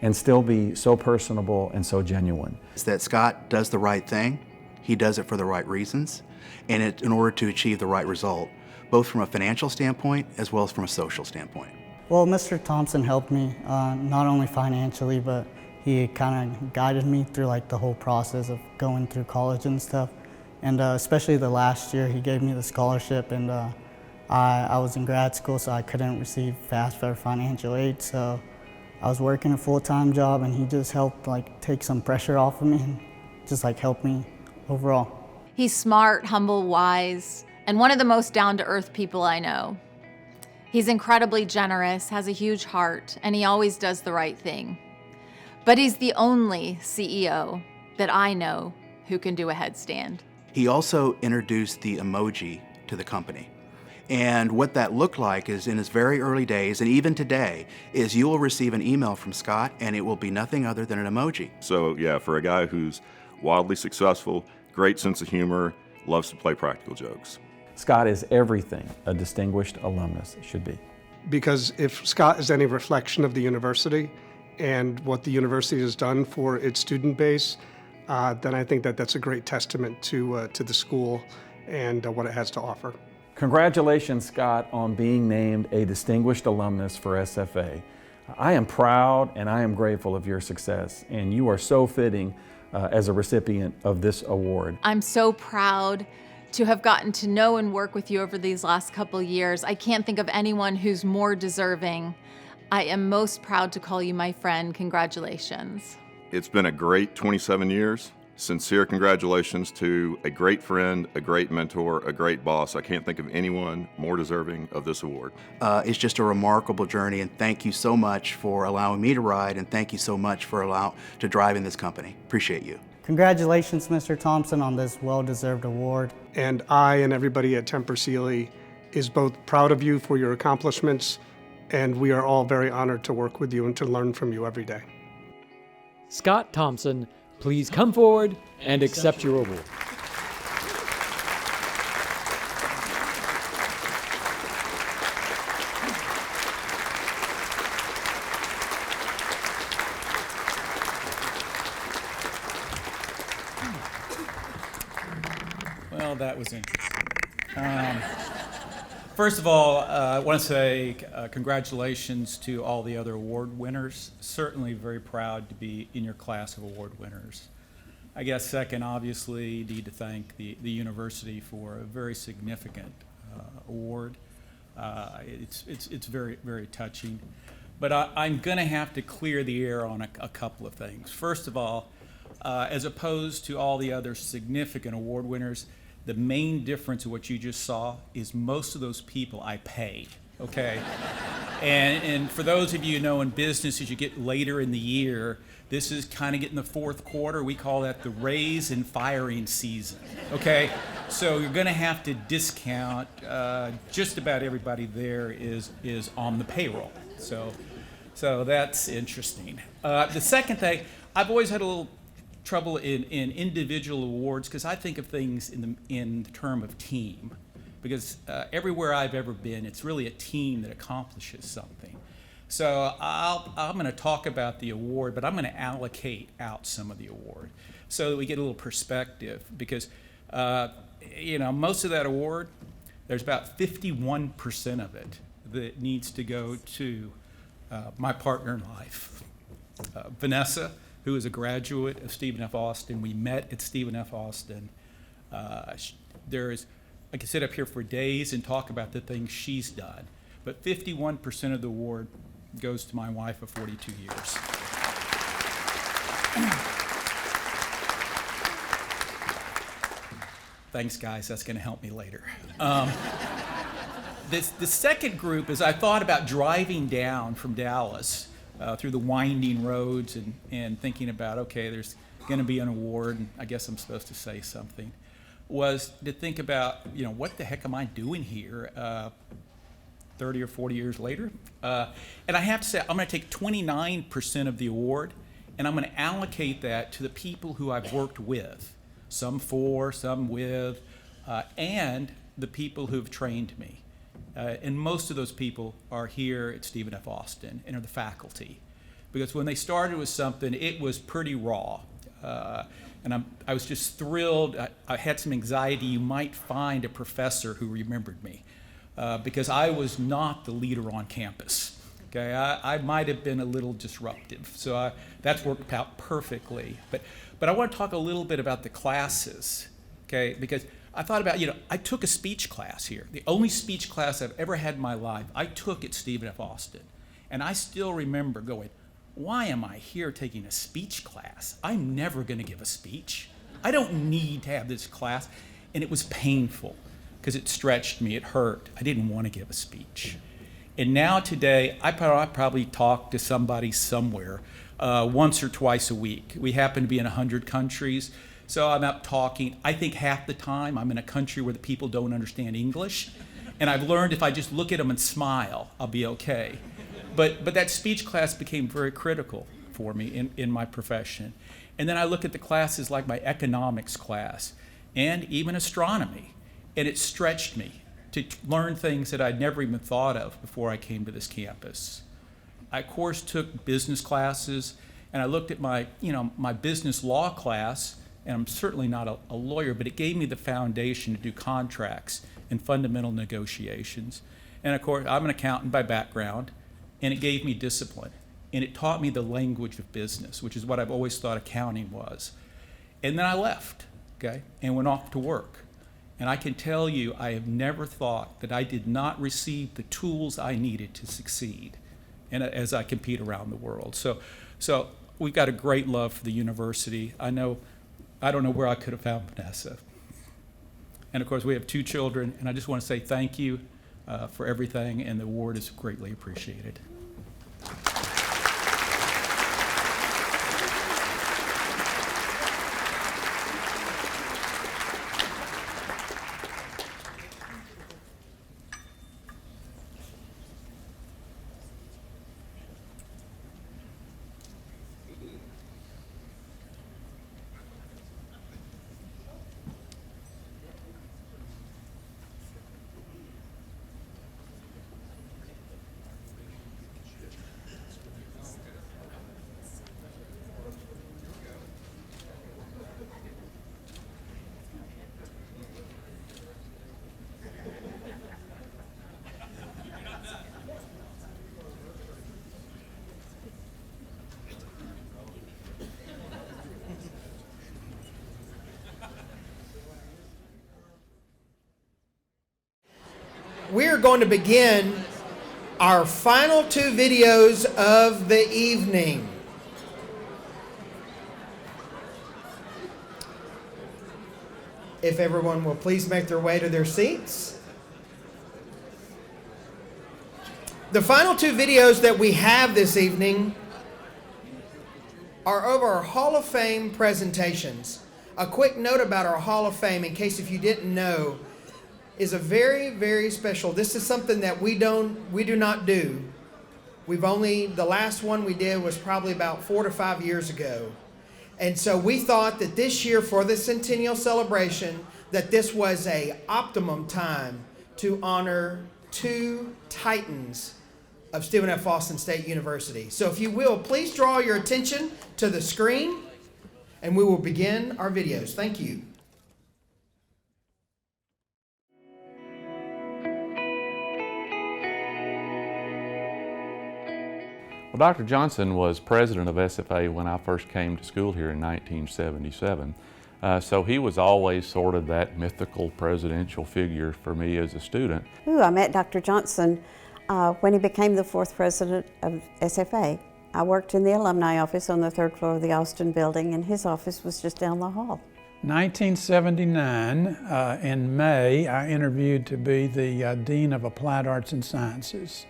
and still be so personable and so genuine. Is that Scott does the right thing, he does it for the right reasons, and in order to achieve the right result, both from a financial standpoint as well as from a social standpoint. Well, Mr. Thompson helped me not only financially, but he kind of guided me through like the whole process of going through college and stuff. And especially the last year, he gave me the scholarship, and I was in grad school, so I couldn't receive FAFSA financial aid. So I was working a full-time job, and he just helped like take some pressure off of me and just like help me overall. He's smart, humble, wise, and one of the most down-to-earth people I know. He's incredibly generous, has a huge heart, and he always does the right thing. But he's the only CEO that I know who can do a headstand. He also introduced the emoji to the company. And what that looked like is in his very early days, and even today, is you will receive an email from Scott and it will be nothing other than an emoji. So yeah, for a guy who's wildly successful, great sense of humor, loves to play practical jokes. Scott is everything a distinguished alumnus should be. Because if Scott is any reflection of the university and what the university has done for its student base, then I think that that's a great testament to the school and what it has to offer. Congratulations, Scott, on being named a distinguished alumnus for SFA. I am proud and I am grateful of your success, and you are so fitting as a recipient of this award. I'm so proud to have gotten to know and work with you over these last couple years. I can't think of anyone who's more deserving I am most proud to call you my friend. Congratulations. It's been a great 27 years. Sincere congratulations to a great friend, a great mentor, a great boss. I can't think of anyone more deserving of this award. It's just a remarkable journey, and thank you so much for allowing me to ride, and thank you so much for driving this company. Appreciate you. Congratulations, Mr. Thompson, on this well-deserved award. And I and everybody at Tempur Sealy is both proud of you for your accomplishments, and we are all very honored to work with you and to learn from you every day. Scott Thompson, please come forward and accept your award. Well, that was interesting. First of all, I want to say congratulations to all the other award winners. Certainly very proud to be in your class of award winners. I guess second, obviously, need to thank the university for a very significant award. It's very, very touching. But I'm going to have to clear the air on a couple of things. First of all, as opposed to all the other significant award winners, the main difference of what you just saw is most of those people I pay, okay? and for those of you who know in business, as you get later in the year, this is kind of getting the fourth quarter. We call that the raise and firing season, okay? So you're gonna have to discount just about everybody there is on the payroll. So that's interesting. The second thing, I've always had a little trouble in individual awards because I think of things in the term of team, because everywhere I've ever been, it's really a team that accomplishes something. So I'm going to talk about the award, but I'm going to allocate out some of the award so that we get a little perspective, because most of that award, there's about 51% of it that needs to go to my partner in life, Vanessa, who is a graduate of Stephen F. Austin. We met at Stephen F. Austin. I could sit up here for days and talk about the things she's done, but 51% of the award goes to my wife of 42 years. Thanks, guys, that's gonna help me later. The second group is I thought about driving down from Dallas through the winding roads and thinking about, okay, there's going to be an award, and I guess I'm supposed to say something, was to think about, what the heck am I doing here 30 or 40 years later? And I have to say, I'm going to take 29% of the award, and I'm going to allocate that to the people who I've worked with, some for, some with, and the people who've trained me. And most of those people are here at Stephen F. Austin and are the faculty. Because when they started with something, it was pretty raw. And I was just thrilled. I had some anxiety. You might find a professor who remembered me because I was not the leader on campus. Okay, I might have been a little disruptive. So that's worked out perfectly. But I want to talk a little bit about the classes, okay? Because I thought about, I took a speech class here. The only speech class I've ever had in my life, I took at Stephen F. Austin. And I still remember going, why am I here taking a speech class? I'm never going to give a speech. I don't need to have this class. And it was painful because it stretched me, it hurt. I didn't want to give a speech. And now today, I probably talk to somebody somewhere once or twice a week. We happen to be in 100 countries. So I'm out talking. I think half the time I'm in a country where the people don't understand English. And I've learned if I just look at them and smile, I'll be okay. But that speech class became very critical for me in my profession. And then I look at the classes like my economics class and even astronomy. And it stretched me to learn things that I'd never even thought of before I came to this campus. I, of course, took business classes, and I looked at my business law class, and I'm certainly not a lawyer, but it gave me the foundation to do contracts and fundamental negotiations. And of course, I'm an accountant by background, and it gave me discipline. And it taught me the language of business, which is what I've always thought accounting was. And then I left, okay, and went off to work. And I can tell you, I have never thought that I did not receive the tools I needed to succeed. and as I compete around the world. So we've got a great love for the university. I don't know where I could have found Vanessa. And of course, we have 2 children, and I just want to say thank you for everything, and the award is greatly appreciated. We are going to begin our final 2 videos of the evening. If everyone will please make their way to their seats. The final 2 videos that we have this evening are of our Hall of Fame presentations. A quick note about our Hall of Fame, in case if you didn't know, is a very, very special. This is something that we do not do. The last one we did was probably about 4 to 5 years ago. And so we thought that this year for the centennial celebration, that this was a optimum time to honor 2 titans of Stephen F. Austin State University. So if you will, please draw your attention to the screen, and we will begin our videos. Thank you. Well, Dr. Johnson was president of SFA when I first came to school here in 1977. So he was always sort of that mythical presidential figure for me as a student. I met Dr. Johnson when he became the 4th president of SFA. I worked in the alumni office on the 3rd floor of the Austin building, and his office was just down the hall. 1979, in May, I interviewed to be the Dean of Applied Arts and Sciences.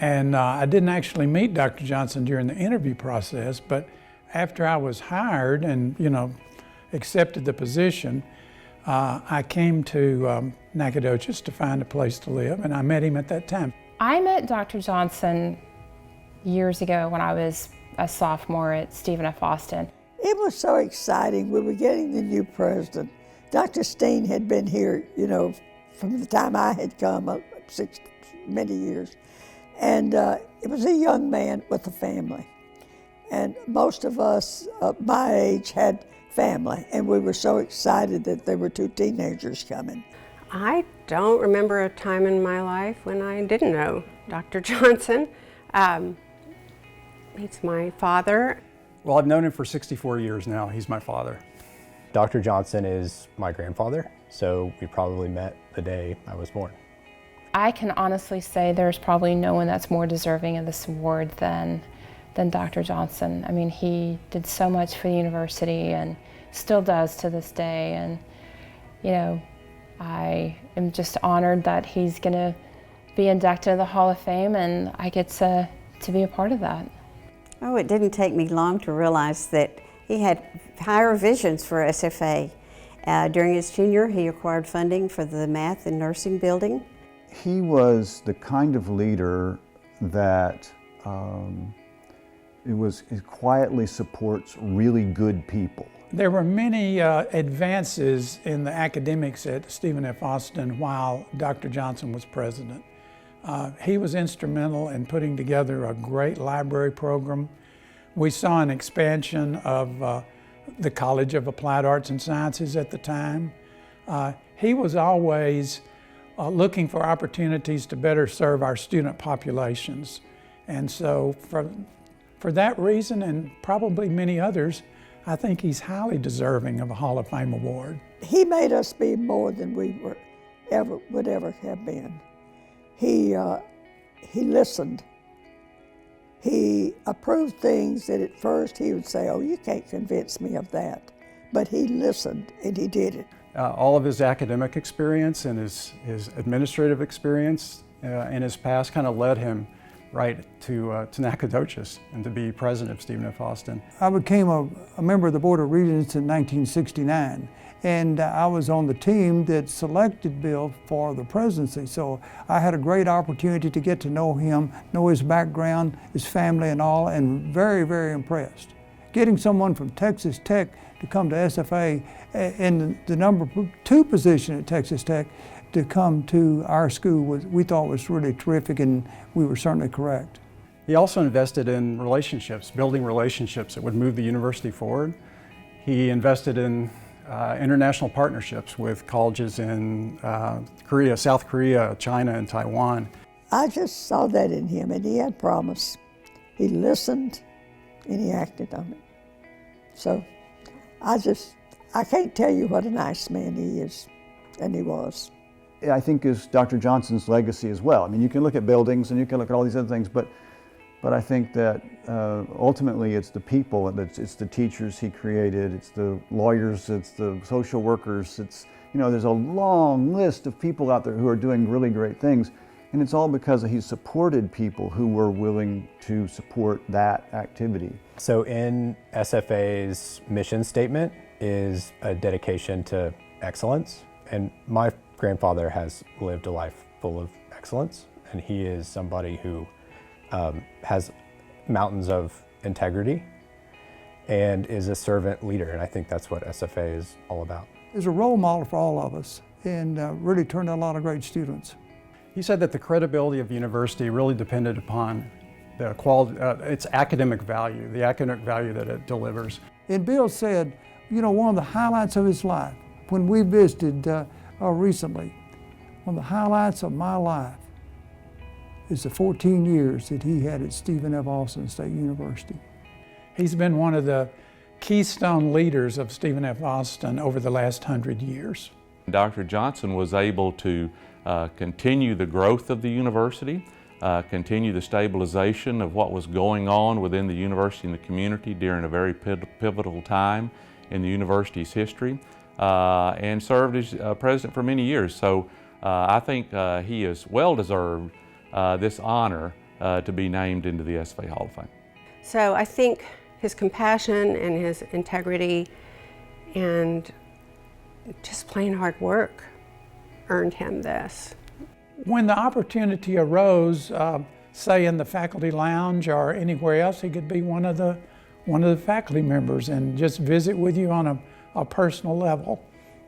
And I didn't actually meet Dr. Johnson during the interview process, but after I was hired and, accepted the position, I came to Nacogdoches to find a place to live, and I met him at that time. I met Dr. Johnson years ago when I was a sophomore at Stephen F. Austin. It was so exciting. We were getting the new president. Dr. Steen had been here, from the time I had come, many years. And it was a young man with a family. And most of us my age had family, and we were so excited that there were 2 teenagers coming. I don't remember a time in my life when I didn't know Dr. Johnson. He's my father. Well, I've known him for 64 years now. He's my father. Dr. Johnson is my grandfather, so we probably met the day I was born. I can honestly say there's probably no one that's more deserving of this award than Dr. Johnson. I mean, he did so much for the university and still does to this day. And, I am just honored that he's going to be inducted to the Hall of Fame, and I get to be a part of that. Oh, it didn't take me long to realize that he had higher visions for SFA. During his tenure, he acquired funding for the math and nursing building. He was the kind of leader that it quietly supports really good people. There were many advances in the academics at Stephen F. Austin while Dr. Johnson was president. He was instrumental in putting together a great library program. We saw an expansion of the College of Applied Arts and Sciences at the time. He was always looking for opportunities to better serve our student populations. And so for that reason, and probably many others, I think he's highly deserving of a Hall of Fame award. He made us be more than we would ever have been. He listened He approved things that at first he would say, oh, you can't convince me of that. But he listened and he did it. All of his academic experience and his administrative experience in his past kind of led him right to Nacogdoches and to be president of Stephen F. Austin. I became a member of the Board of Regents in 1969, and I was on the team that selected Bill for the presidency. So I had a great opportunity to get to know him, know his background, his family and all, and very, very impressed. Getting someone from Texas Tech to come to SFA in the number 2 position at Texas Tech to come to our school we thought was really terrific, and we were certainly correct. He also invested in relationships, building relationships that would move the university forward. He invested in international partnerships with colleges in Korea, South Korea, China, and Taiwan. I just saw that in him, and he had promise. He listened and he acted on it. So I can't tell you what a nice man he is, and he was. I think is Dr. Johnson's legacy as well. I mean, you can look at buildings and you can look at all these other things, but I think that ultimately it's the people, and it's the teachers he created, it's the lawyers, it's the social workers, it's, you know, there's a long list of people out there who are doing really great things, and it's all because he supported people who were willing to support that activity. So in SFA's mission statement is a dedication to excellence, and my grandfather has lived a life full of excellence, and he is somebody who has mountains of integrity and is a servant leader, and I think that's what SFA is all about. He's a role model for all of us, and really turned out a lot of great students. He said that the credibility of the university really depended upon the quality, its academic value, the academic value that it delivers. And Bill said, you know, one of the highlights of his life, when we visited recently, one of the highlights of my life is the 14 years that he had at Stephen F. Austin State University. He's been one of the keystone leaders of Stephen F. Austin over the last 100 years. Dr. Johnson was able to continue the growth of the university, continue the stabilization of what was going on within the university and the community during a very pivotal time in the university's history, and served as president for many years. So I think he is well deserved this honor to be named into the SFA Hall of Fame. So I think his compassion and his integrity and just plain hard work earned him this. When the opportunity arose, say in the faculty lounge or anywhere else, he could be one of the faculty members and just visit with you on a personal level.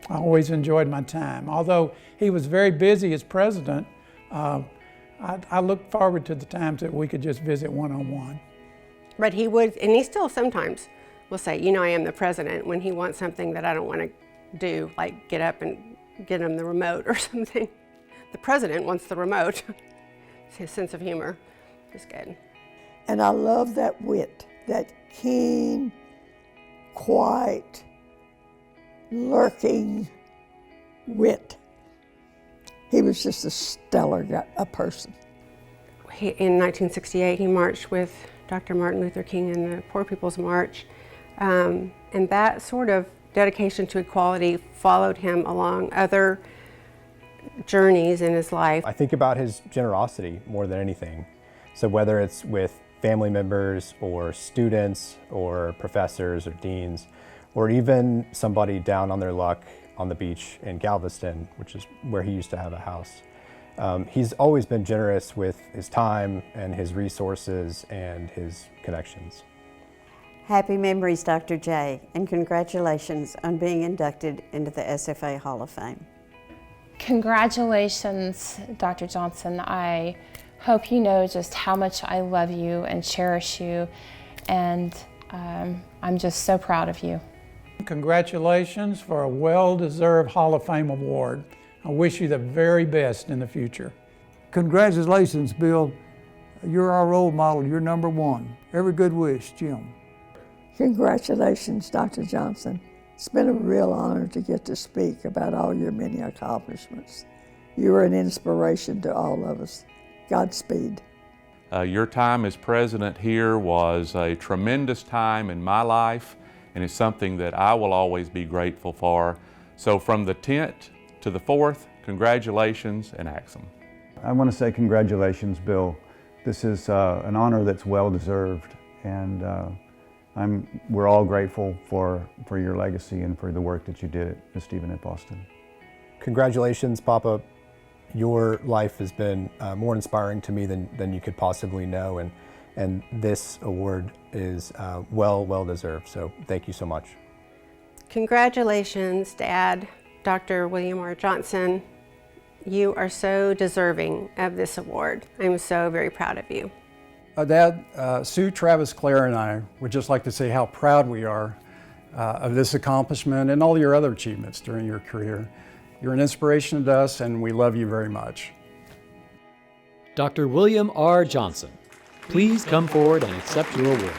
I always enjoyed my time. Although he was very busy as president, I look forward to the times that we could just visit one-on-one. But he would, and he still sometimes will say, you know, I am the president, when he wants something that I don't want to do, like get up and get him the remote or something. The president wants the remote. His sense of humor is good. And I love that wit, that keen, quiet, lurking wit. He was just a stellar guy, a person. In 1968, he marched with Dr. Martin Luther King in the Poor People's March. And that sort of dedication to equality followed him along other journeys in his life. I think about his generosity more than anything. So whether it's with family members or students or professors or deans, or even somebody down on their luck on the beach in Galveston, which is where he used to have a house. He's always been generous with his time and his resources and his connections. Happy memories, Dr. J, and congratulations on being inducted into the SFA Hall of Fame. Congratulations, Dr. Johnson. I hope you know just how much I love you and cherish you, and I'm just so proud of you. Congratulations for a well-deserved Hall of Fame award. I wish you the very best in the future. Congratulations, Bill. You're our role model. You're number one. Every good wish, Jim. Congratulations, Dr. Johnson. It's been a real honor to get to speak about all your many accomplishments. You are an inspiration to all of us. Godspeed. Your time as president here was a tremendous time in my life, and it's something that I will always be grateful for. So from the 10th to the 4th, congratulations and Axum. I want to say congratulations, Bill. This is an honor that's well deserved, and we're all grateful for your legacy and for the work that you did at Stephen F. Austin. Congratulations, Papa. Your life has been more inspiring to me than you could possibly know, and this award is well deserved, so thank you so much. Congratulations, Dad, Dr. William R. Johnson. You are so deserving of this award. I'm so very proud of you. Dad, Sue, Travis, Claire, and I would just like to say how proud we are of this accomplishment and all your other achievements during your career. You're an inspiration to us, and we love you very much. Dr. William R. Johnson, please come forward and accept your award.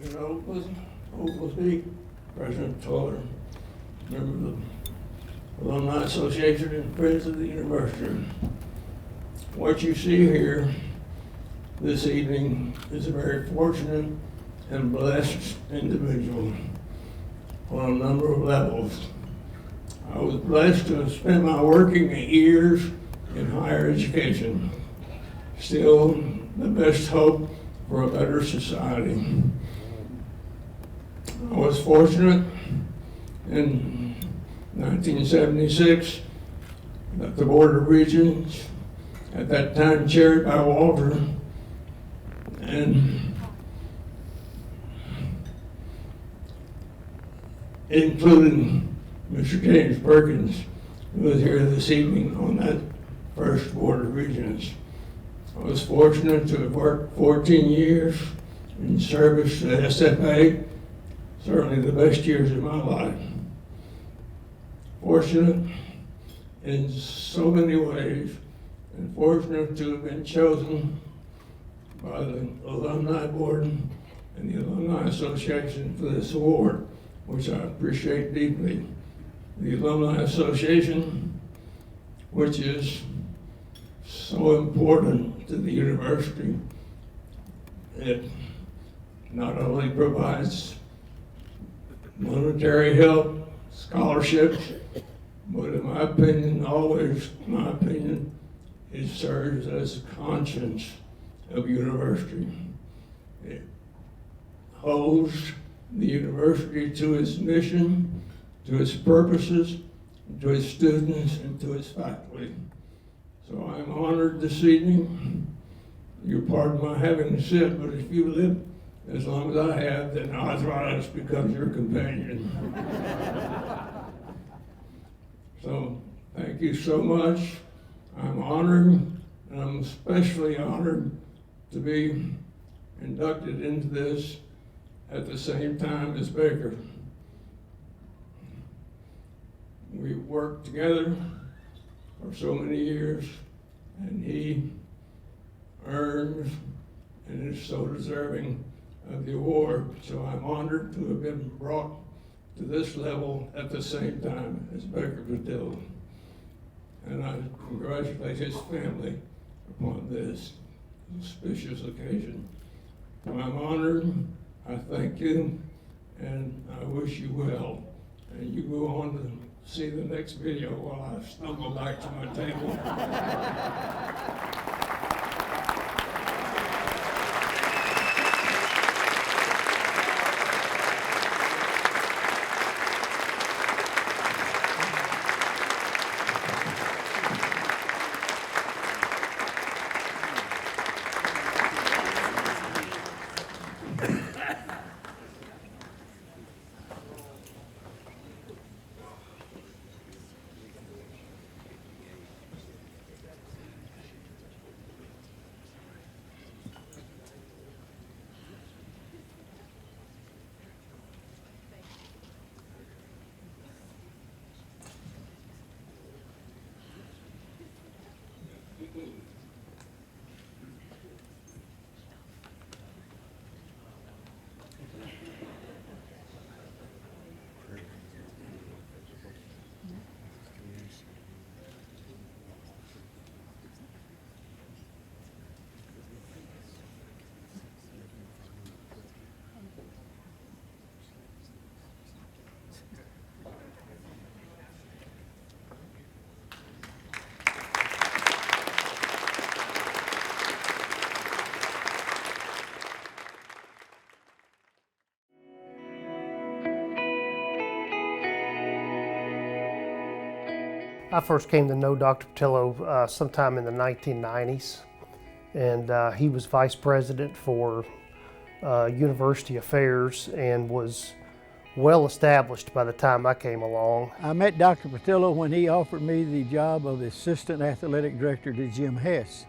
President Oakley, President Toller, members of the Alumni Association and friends of the university. What you see here this evening is a very fortunate and blessed individual on a number of levels. I was blessed to have spent my working years in higher education. Still the best hope for a better society. I was fortunate in 1976 that the Board of Regents, at that time chaired by Walter, and including Mr. James Perkins, who was here this evening on that first Board of Regents. I was fortunate to have worked 14 years in service to SFA, certainly the best years of my life. Fortunate in so many ways, and fortunate to have been chosen by the Alumni Board and the Alumni Association for this award, which I appreciate deeply. The Alumni Association, which is so important to the university. It not only provides monetary help, scholarships, but in my opinion, always my opinion, it serves as a conscience of university. It holds the university to its mission, to its purposes, to its students, and to its faculty. So I'm honored this evening. You pardon my having to sit, but if you live as long as I have, then arthritis becomes your companion. So thank you so much. I'm honored, and I'm especially honored to be inducted into this at the same time as Baker. We worked together for so many years, and he earns and is so deserving of the award. So I'm honored to have been brought to this level at the same time as Baker was doing. And I congratulate his family upon this auspicious occasion. I'm honored, I thank you, and I wish you well. And you go on to see the next video while I stumble back to my table. I first came to know Dr. Patillo sometime in the 1990s, and he was vice president for university affairs and was well established by the time I came along. I met Dr. Patillo when he offered me the job of assistant athletic director to Jim Hess,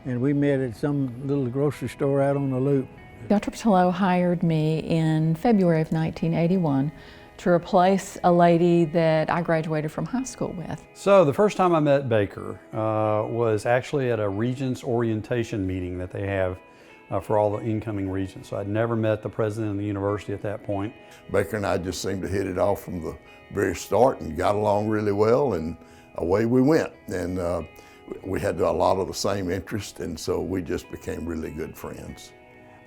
and we met at some little grocery store out on the Loop. Dr. Patillo hired me in February of 1981 to replace a lady that I graduated from high school with. So the first time I met Baker was actually at a Regents orientation meeting that they have for all the incoming regents. So I'd never met the president of the university at that point. Baker and I just seemed to hit it off from the very start and got along really well, and away we went. And we had a lot of the same interests, and so we just became really good friends.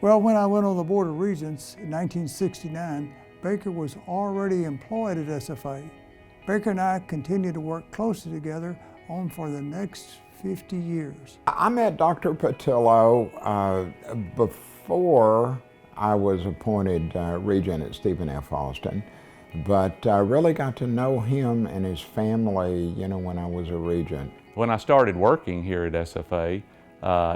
Well, when I went on the Board of Regents in 1969, Baker was already employed at SFA. Baker and I continued to work closely together on for the next 50 years. I met Dr. Patillo before I was appointed regent at Stephen F. Austin, but I really got to know him and his family, you know, when I was a regent. When I started working here at SFA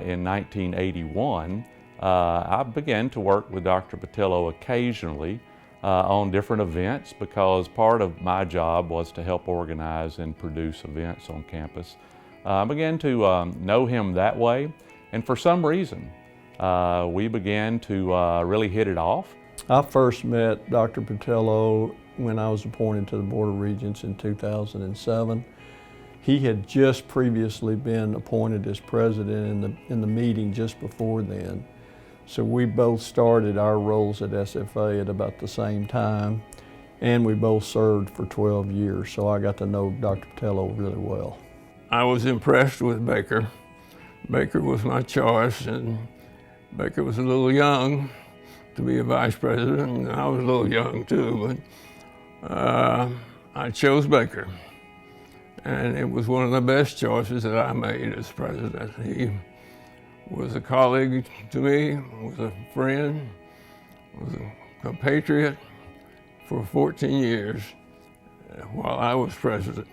in 1981, I began to work with Dr. Patillo occasionally on different events, because part of my job was to help organize and produce events on campus. I began to know him that way, and for some reason we began to really hit it off. I first met Dr. Patillo when I was appointed to the Board of Regents in 2007. He had just previously been appointed as president in the meeting just before then. So we both started our roles at SFA at about the same time, and we both served for 12 years, so I got to know Dr. Patillo really well. I was impressed with Baker. Baker was my choice, and Baker was a little young to be a vice president, and I was a little young too, but I chose Baker. And it was one of the best choices that I made as president. He was a colleague to me, was a friend, was a compatriot for 14 years while I was president.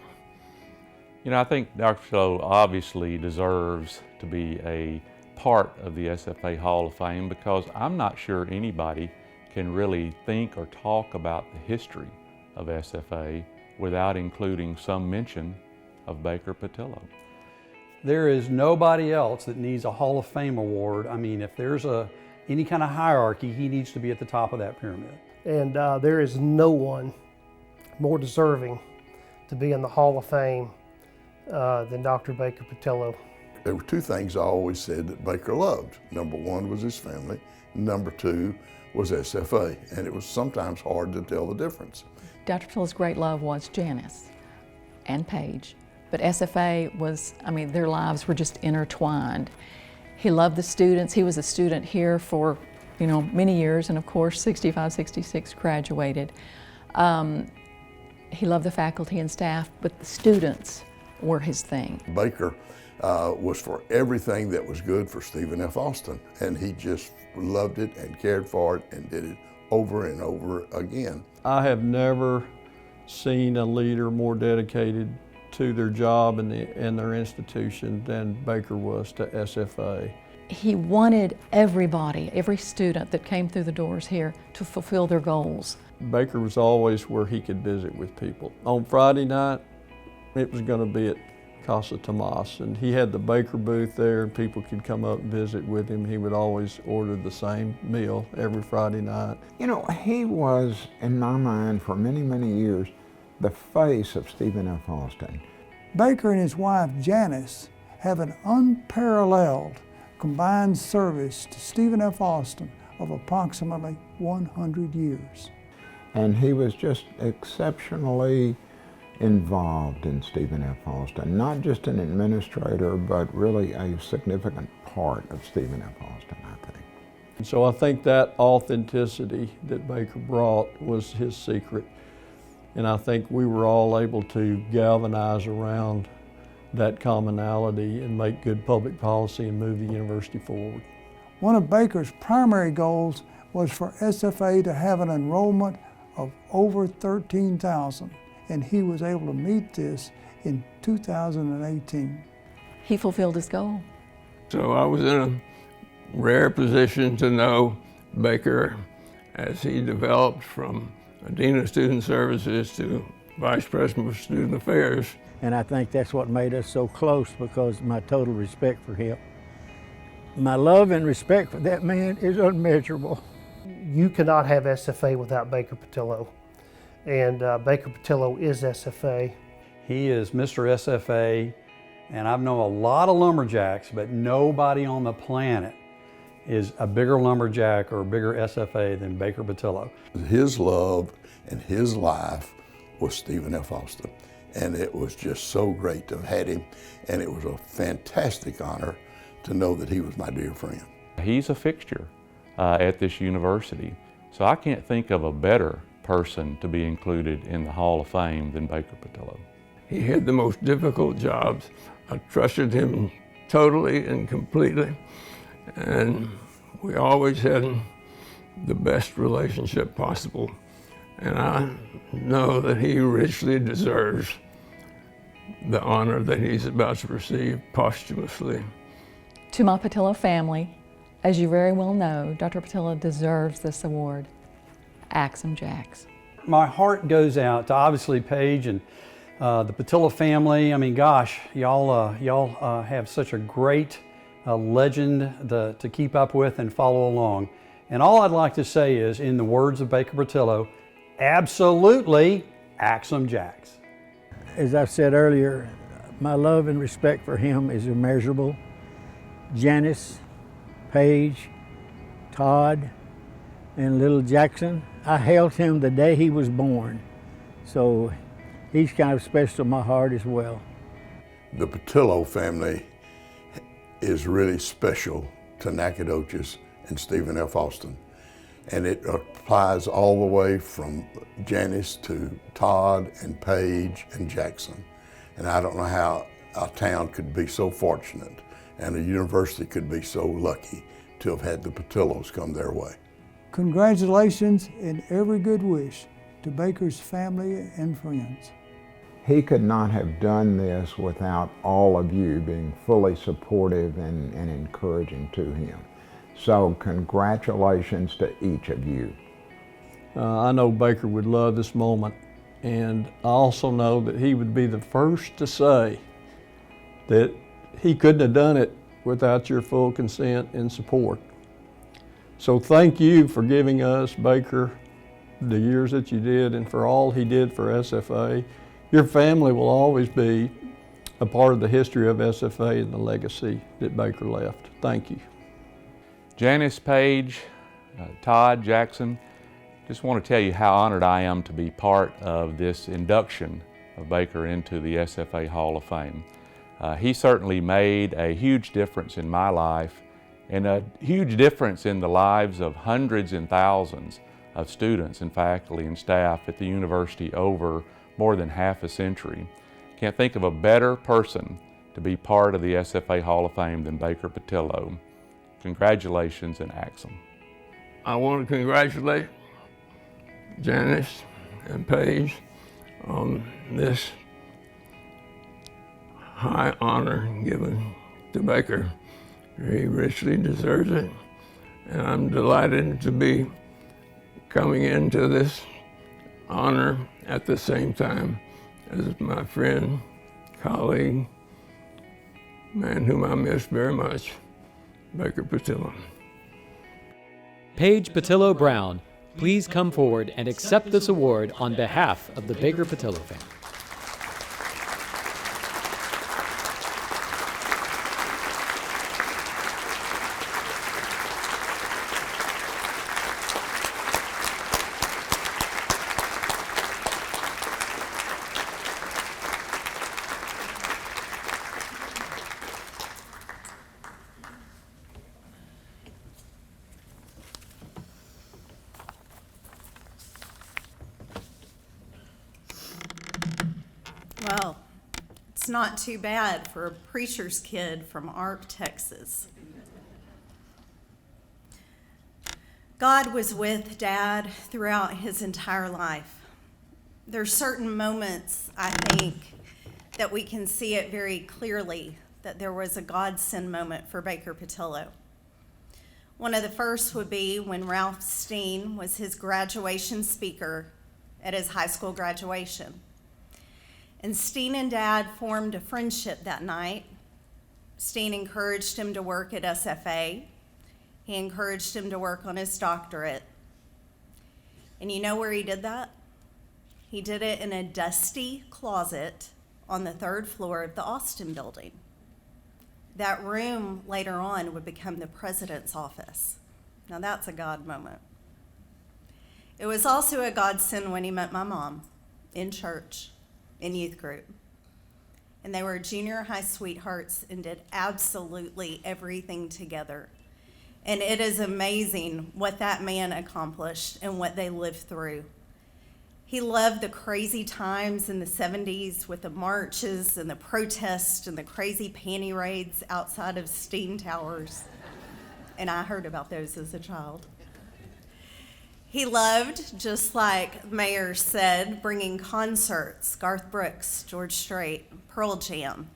You know, I think Dr. Patillo obviously deserves to be a part of the SFA Hall of Fame, because I'm not sure anybody can really think or talk about the history of SFA without including some mention of Baker Patillo. There is nobody else that needs a Hall of Fame award. I mean, if there's any kind of hierarchy, he needs to be at the top of that pyramid. And there is no one more deserving to be in the Hall of Fame than Dr. Baker Patillo. There were two things I always said that Baker loved. Number one was his family. Number two was SFA, and it was sometimes hard to tell the difference. Dr. Patillo's great love was Janice and Paige, but SFA was, I mean, their lives were just intertwined. He loved the students. He was a student here for, you know, many years, and of course, 65, 66 graduated. He loved the faculty and staff, but the students were his thing. Baker was for everything that was good for Stephen F. Austin, and he just loved it and cared for it and did it over and over again. I have never seen a leader more dedicated to their job and their institution than Baker was to SFA. He wanted everybody, every student that came through the doors here, to fulfill their goals. Baker was always where he could visit with people. On Friday night, it was going to be at Casa Tomas, and he had the Baker booth there, and people could come up and visit with him. He would always order the same meal every Friday night. You know, he was, in my mind, for many, many years, the face of Stephen F. Austin. Baker and his wife Janice have an unparalleled combined service to Stephen F. Austin of approximately 100 years. And he was just exceptionally involved in Stephen F. Austin, not just an administrator, but really a significant part of Stephen F. Austin, I think. And so I think that authenticity that Baker brought was his secret. And I think we were all able to galvanize around that commonality and make good public policy and move the university forward. One of Baker's primary goals was for SFA to have an enrollment of over 13,000, and he was able to meet this in 2018. He fulfilled his goal. So I was in a rare position to know Baker as he developed from Dean of Student Services to Vice President of Student Affairs. And I think that's what made us so close, because of my total respect for him. My love and respect for that man is unmeasurable. You cannot have SFA without Baker Patillo, and Baker Patillo is SFA. He is Mr. SFA, and I've known a lot of lumberjacks, but nobody on the planet is a bigger lumberjack or a bigger SFA than Baker Patillo. His love and his life was Stephen F. Austin, and it was just so great to have had him, and it was a fantastic honor to know that he was my dear friend. He's a fixture at this university, so I can't think of a better person to be included in the Hall of Fame than Baker Patillo. He had the most difficult jobs. I trusted him totally and completely, and we always had the best relationship possible. And I know that he richly deserves the honor that he's about to receive posthumously. To my Patillo family, as you very well know, Dr. Patillo deserves this award. Axum Jacks. My heart goes out to obviously Paige and the Patillo family. I mean, gosh, y'all have such a great legend to keep up with and follow along. And all I'd like to say is, in the words of Baker Patillo, absolutely Axum Jacks. As I said earlier, my love and respect for him is immeasurable. Janice, Paige, Todd, and little Jackson, I held him the day he was born. So he's kind of special to my heart as well. The Patillo family is really special to Nacogdoches and Stephen F. Austin. And it applies all the way from Janice to Todd and Paige and Jackson. And I don't know how a town could be so fortunate and a university could be so lucky to have had the Patillos come their way. Congratulations and every good wish to Baker's family and friends. He could not have done this without all of you being fully supportive and encouraging to him. So congratulations to each of you. I know Baker would love this moment, and I also know that he would be the first to say that he couldn't have done it without your full consent and support. So thank you for giving us, Baker, the years that you did and for all he did for SFA. Your family will always be a part of the history of SFA and the legacy that Baker left. Thank you. Janice, Paige, Todd, Jackson, just want to tell you how honored I am to be part of this induction of Baker into the SFA Hall of Fame. He certainly made a huge difference in my life and a huge difference in the lives of hundreds and thousands of students and faculty and staff at the university over more than half a century. Can't think of a better person to be part of the SFA Hall of Fame than Baker Patillo. Congratulations and Axum. I want to congratulate Janice and Paige on this high honor given to Baker. He richly deserves it, and I'm delighted to be coming into this honor at the same time as my friend, colleague, man whom I miss very much, Baker Patillo. Paige Patillo Brown, please come forward and accept this award on behalf of the Baker Patillo family. Well, it's not too bad for a preacher's kid from Arp, Texas. God was with Dad throughout his entire life. There's certain moments, I think, that we can see it very clearly that there was a godsend moment for Baker Patillo. One of the first would be when Ralph Steen was his graduation speaker at his high school graduation. And Steen and Dad formed a friendship that night. Steen encouraged him to work at SFA. He encouraged him to work on his doctorate. And you know where he did that? He did it in a dusty closet on the 3rd floor of the Austin building. That room later on would become the president's office. Now that's a God moment. It was also a godsend when he met my mom in church, in youth group. And they were junior high sweethearts and did absolutely everything together. And it is amazing what that man accomplished and what they lived through. He loved the crazy times in the 70s with the marches and the protests and the crazy panty raids outside of Steen Towers. And I heard about those as a child. He loved, just like Mayor said, bringing concerts, Garth Brooks, George Strait, Pearl Jam,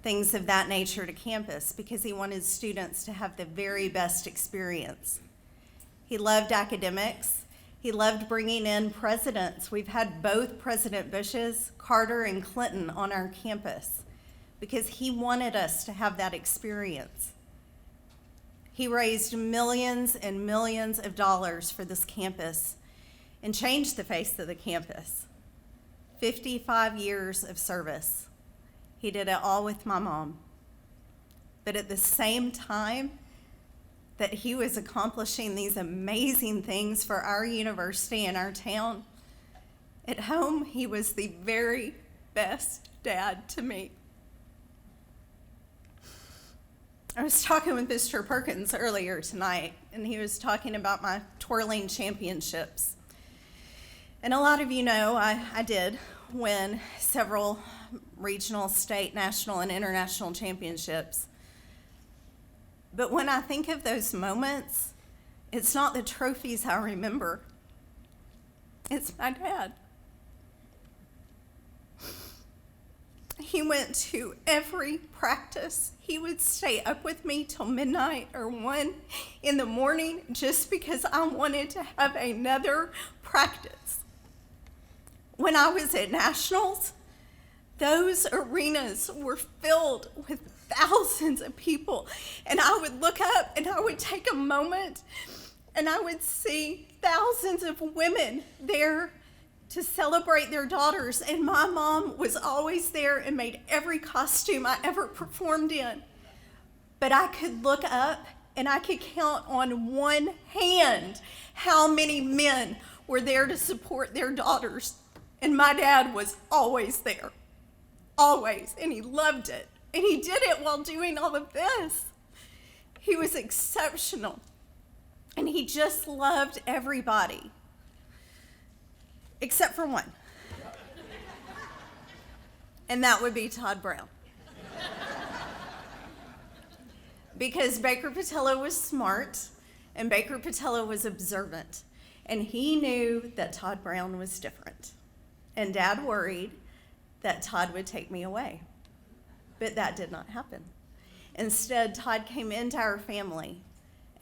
things of that nature to campus because he wanted students to have the very best experience. He loved academics. He loved bringing in presidents. We've had both President Bushes, Carter, and Clinton on our campus because he wanted us to have that experience. He raised millions and millions of dollars for this campus and changed the face of the campus. 55 years of service. He did it all with my mom. But at the same time that he was accomplishing these amazing things for our university and our town, at home he was the very best dad to me. I was talking with Mr. Perkins earlier tonight, and he was talking about my twirling championships. And a lot of you know I did win several regional, state, national, and international championships. But when I think of those moments, it's not the trophies I remember. It's my dad. He went to every practice. He would stay up with me till midnight or 1 in the morning just because I wanted to have another practice. When I was at nationals, those arenas were filled with thousands of people. And I would look up and I would take a moment and I would see thousands of women there to celebrate their daughters. And my mom was always there and made every costume I ever performed in. But I could look up and I could count on one hand how many men were there to support their daughters. And my dad was always there. Always. And he loved it. And he did it while doing all of this. He was exceptional. And he just loved everybody. Except for one. And that would be Todd Brown. Because Baker Patillo was smart and Baker Patillo was observant. And he knew that Todd Brown was different. And Dad worried that Todd would take me away. But that did not happen. Instead, Todd came into our family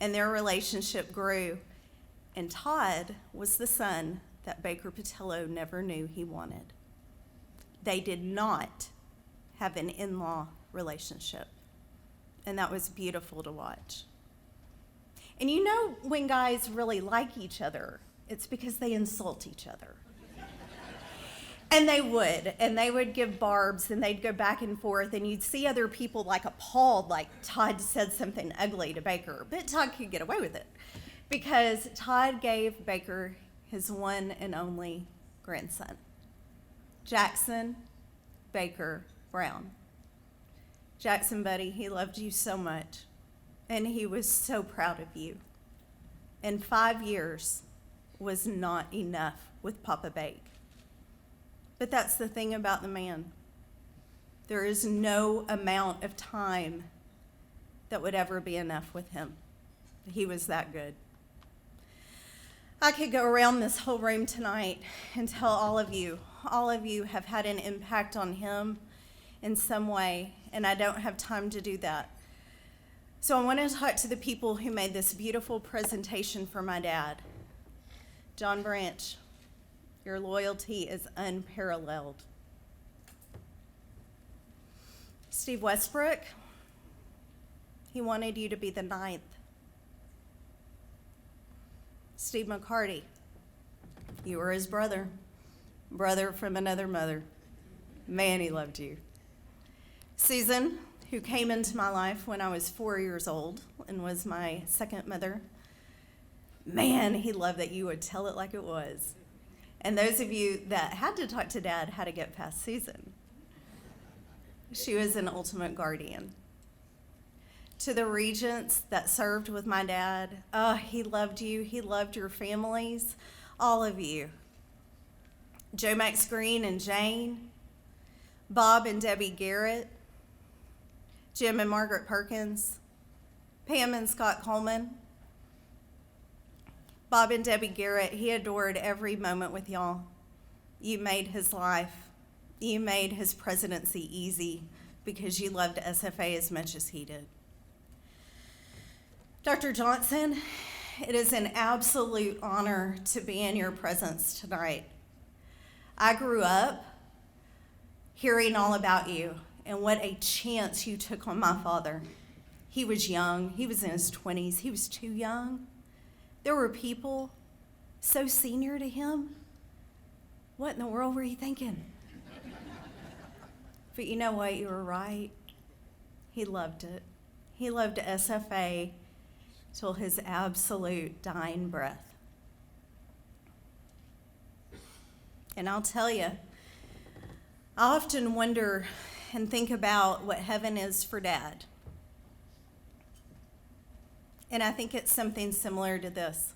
and their relationship grew. And Todd was the son that Baker Patillo never knew he wanted. They did not have an in-law relationship. And that was beautiful to watch. And you know when guys really like each other, it's because they insult each other. And they would give barbs, and they'd go back and forth, and you'd see other people like appalled, like Todd said something ugly to Baker, but Todd could get away with it because Todd gave Baker his one and only grandson, Jackson Baker Brown. Jackson, buddy, he loved you so much, and he was so proud of you. And 5 years was not enough with Papa Bake. But that's the thing about the man. There is no amount of time that would ever be enough with him. He was that good. I could go around this whole room tonight and tell all of you have had an impact on him in some way, and I don't have time to do that. So I want to talk to the people who made this beautiful presentation for my dad. John Branch, your loyalty is unparalleled. Steve Westbrook, he wanted you to be the 9th. Steve McCarty, you were his brother from another mother. Man, he loved you. Susan, who came into my life when I was 4 years old and was my second mother. Man, he loved that you would tell it like it was. And those of you that had to talk to Dad had to get past Susan. She was an ultimate guardian. To the regents that served with my dad, oh, he loved you. He loved your families, all of you. Joe Max Green and Jane, Bob and Debbie Garrett, Jim and Margaret Perkins, Pam and Scott Coleman. Bob and Debbie Garrett, he adored every moment with y'all. You made his life, you made his presidency easy because you loved SFA as much as he did. Dr. Johnson, it is an absolute honor to be in your presence tonight. I grew up hearing all about you and what a chance you took on my father. He was young, he was in his 20s, he was too young. There were people so senior to him. What in the world were you thinking? But you know what, you were right. He loved it. He loved SFA till his absolute dying breath. And I'll tell you, I often wonder and think about what heaven is for Dad. And I think it's something similar to this.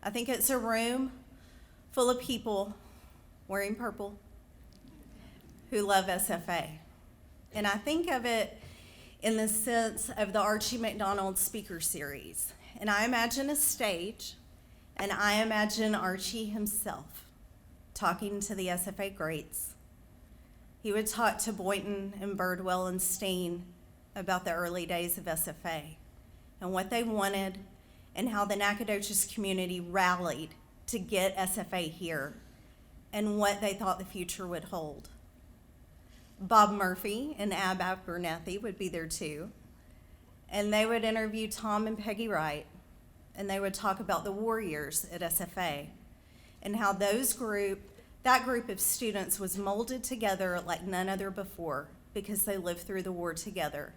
I think it's a room full of people wearing purple who love SFA. And I think of it in the sense of the Archie McDonald speaker series. And I imagine a stage, and I imagine Archie himself talking to the SFA greats. He would talk to Boynton and Birdwell and Steen about the early days of SFA and what they wanted and how the Nacogdoches community rallied to get SFA here and what they thought the future would hold. Bob Murphy and Ab Abernathy would be there too, and they would interview Tom and Peggy Wright, and they would talk about the war years at SFA and how that group of students was molded together like none other before because they lived through the war together.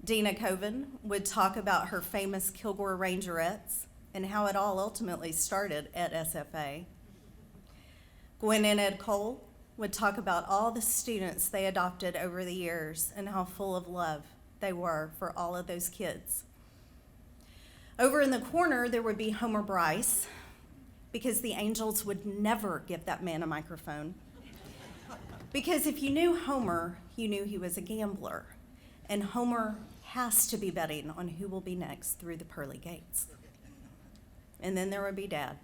Dina Coven would talk about her famous Kilgore Rangerettes and how it all ultimately started at SFA. Gwen and Ed Cole would talk about all the students they adopted over the years and how full of love they were for all of those kids. Over in the corner, there would be Homer Bryce, because the Angels would never give that man a microphone. Because if you knew Homer, you knew he was a gambler. And Homer has to be betting on who will be next through the pearly gates. And then there would be Dad.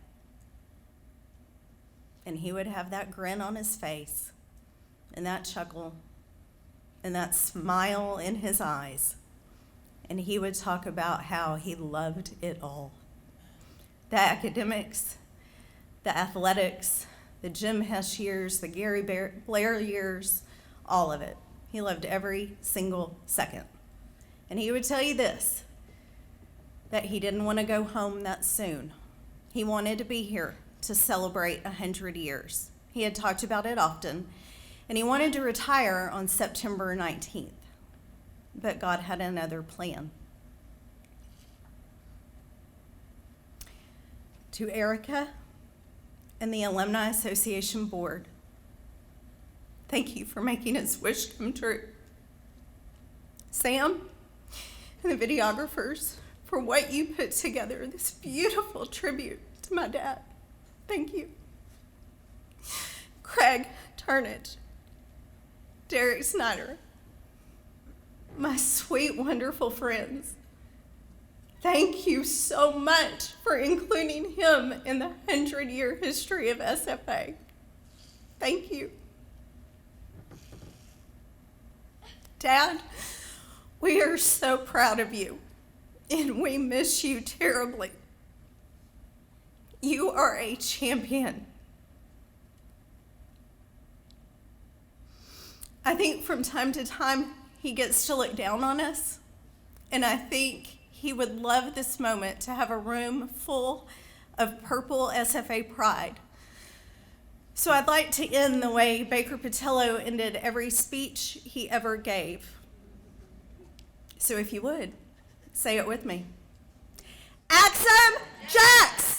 And he would have that grin on his face, and that chuckle, and that smile in his eyes. And he would talk about how he loved it all. The academics, the athletics, the Jim Hess years, the Gary Blair years, all of it. He loved every single second. And he would tell you this, that he didn't want to go home that soon. He wanted to be here to celebrate 100 years. He had talked about it often, and he wanted to retire on September 19th. But God had another plan. To Erica and the Alumni Association Board, thank you for making his wish come true. Sam and the videographers, for what you put together, this beautiful tribute to my dad. Thank you. Craig Turnage, Derek Snyder, my sweet, wonderful friends, thank you so much for including him in the 100-year history of SFA. Thank you. Dad, we are so proud of you, and we miss you terribly. You are a champion. I think from time to time, he gets to look down on us, and I think he would love this moment to have a room full of purple SFA pride. So I'd like to end the way Baker Patillo ended every speech he ever gave. So if you would, say it with me. Axum Jacks!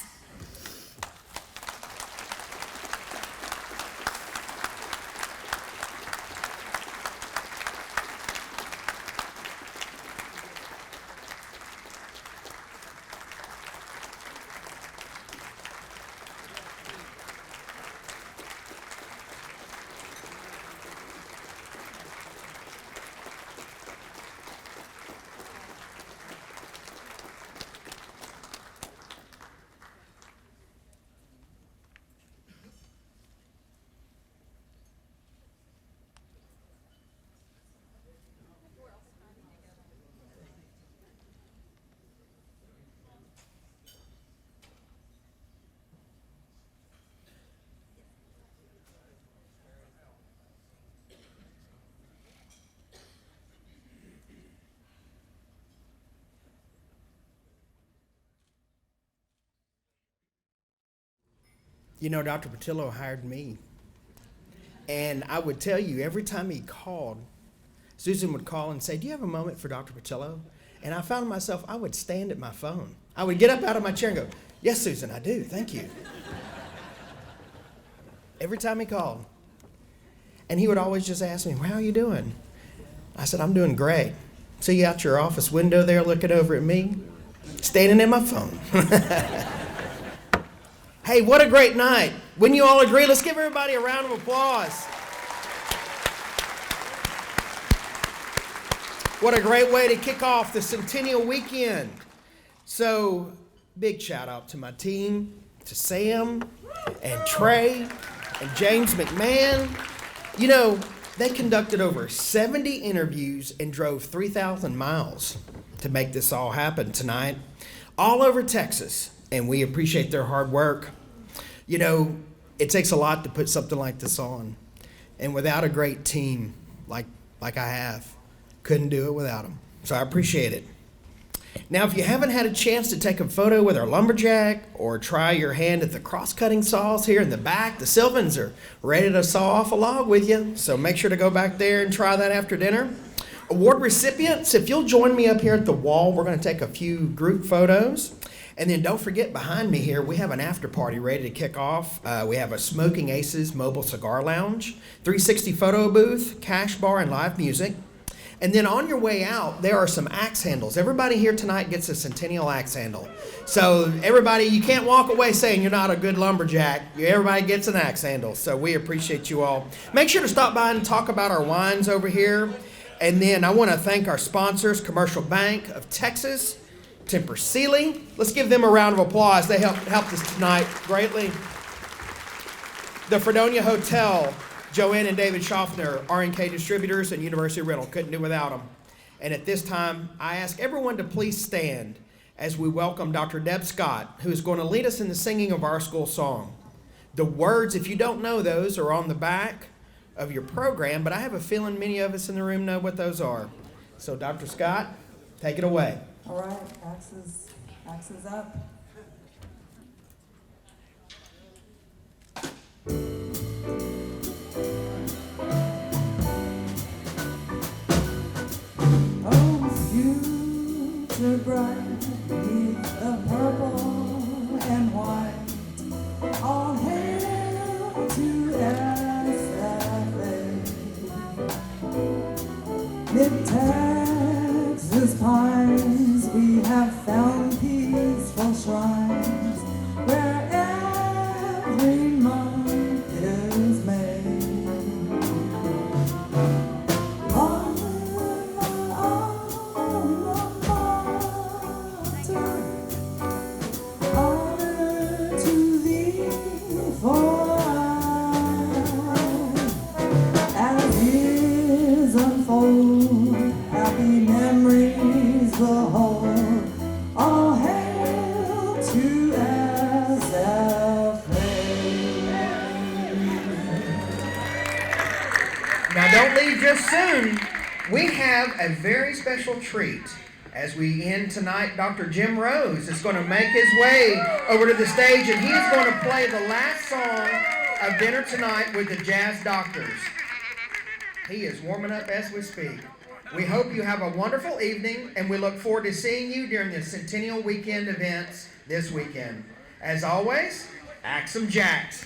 You know, Dr. Patillo hired me. And I would tell you, every time he called, Susan would call and say, "Do you have a moment for Dr. Patillo?" And I found myself, I would stand at my phone. I would get up out of my chair and go, "Yes, Susan, I do, thank you." Every time he called. And he would always just ask me, "Well, how are you doing?" I said, "I'm doing great." See you out your office window there looking over at me, standing in my phone. Hey, what a great night. Wouldn't you all agree? Let's give everybody a round of applause. What a great way to kick off the Centennial Weekend. So, big shout out to my team, to Sam and Trey and James McMahon. You know, they conducted over 70 interviews and drove 3,000 miles to make this all happen tonight, all over Texas. And we appreciate their hard work. You know, it takes a lot to put something like this on. And without a great team like I have, couldn't do it without them. So I appreciate it. Now, if you haven't had a chance to take a photo with our Lumberjack or try your hand at the cross-cutting saws here in the back, the Sylvans are ready to saw off a log with you. So make sure to go back there and try that after dinner. Award recipients, if you'll join me up here at the wall, we're going to take a few group photos. And then don't forget, behind me here, we have an after party ready to kick off. We have a Smoking Aces mobile cigar lounge, 360 photo booth, cash bar, and live music. And then on your way out, there are some axe handles. Everybody here tonight gets a Centennial axe handle. So everybody, you can't walk away saying you're not a good lumberjack. Everybody gets an axe handle. So we appreciate you all. Make sure to stop by and talk about our wines over here. And then I want to thank our sponsors, Commercial Bank of Texas, Temper Sealy. Let's give them a round of applause. They helped us tonight greatly. The Fredonia Hotel, Joanne and David Schaffner, R&K Distributors, and University Rental. Couldn't do without them. And at this time, I ask everyone to please stand as we welcome Dr. Deb Scott, who is going to lead us in the singing of our school song. The words, if you don't know those, are on the back of your program, but I have a feeling many of us in the room know what those are. So Dr. Scott, take it away. All right, axes up. Oh, future bright, beneath the purple and white, all hail to SFA. Mid-Texas pines, we have found peaceful shrines where every month is May. Honor to thee for I, as years unfold. Now don't leave just soon. We have a very special treat. As we end tonight, Dr. Jim Rose is going to make his way over to the stage, and he is going to play the last song of dinner tonight with the Jazz Doctors. He is warming up as we speak. We hope you have a wonderful evening, and we look forward to seeing you during the Centennial Weekend events this weekend. As always, act some jacks.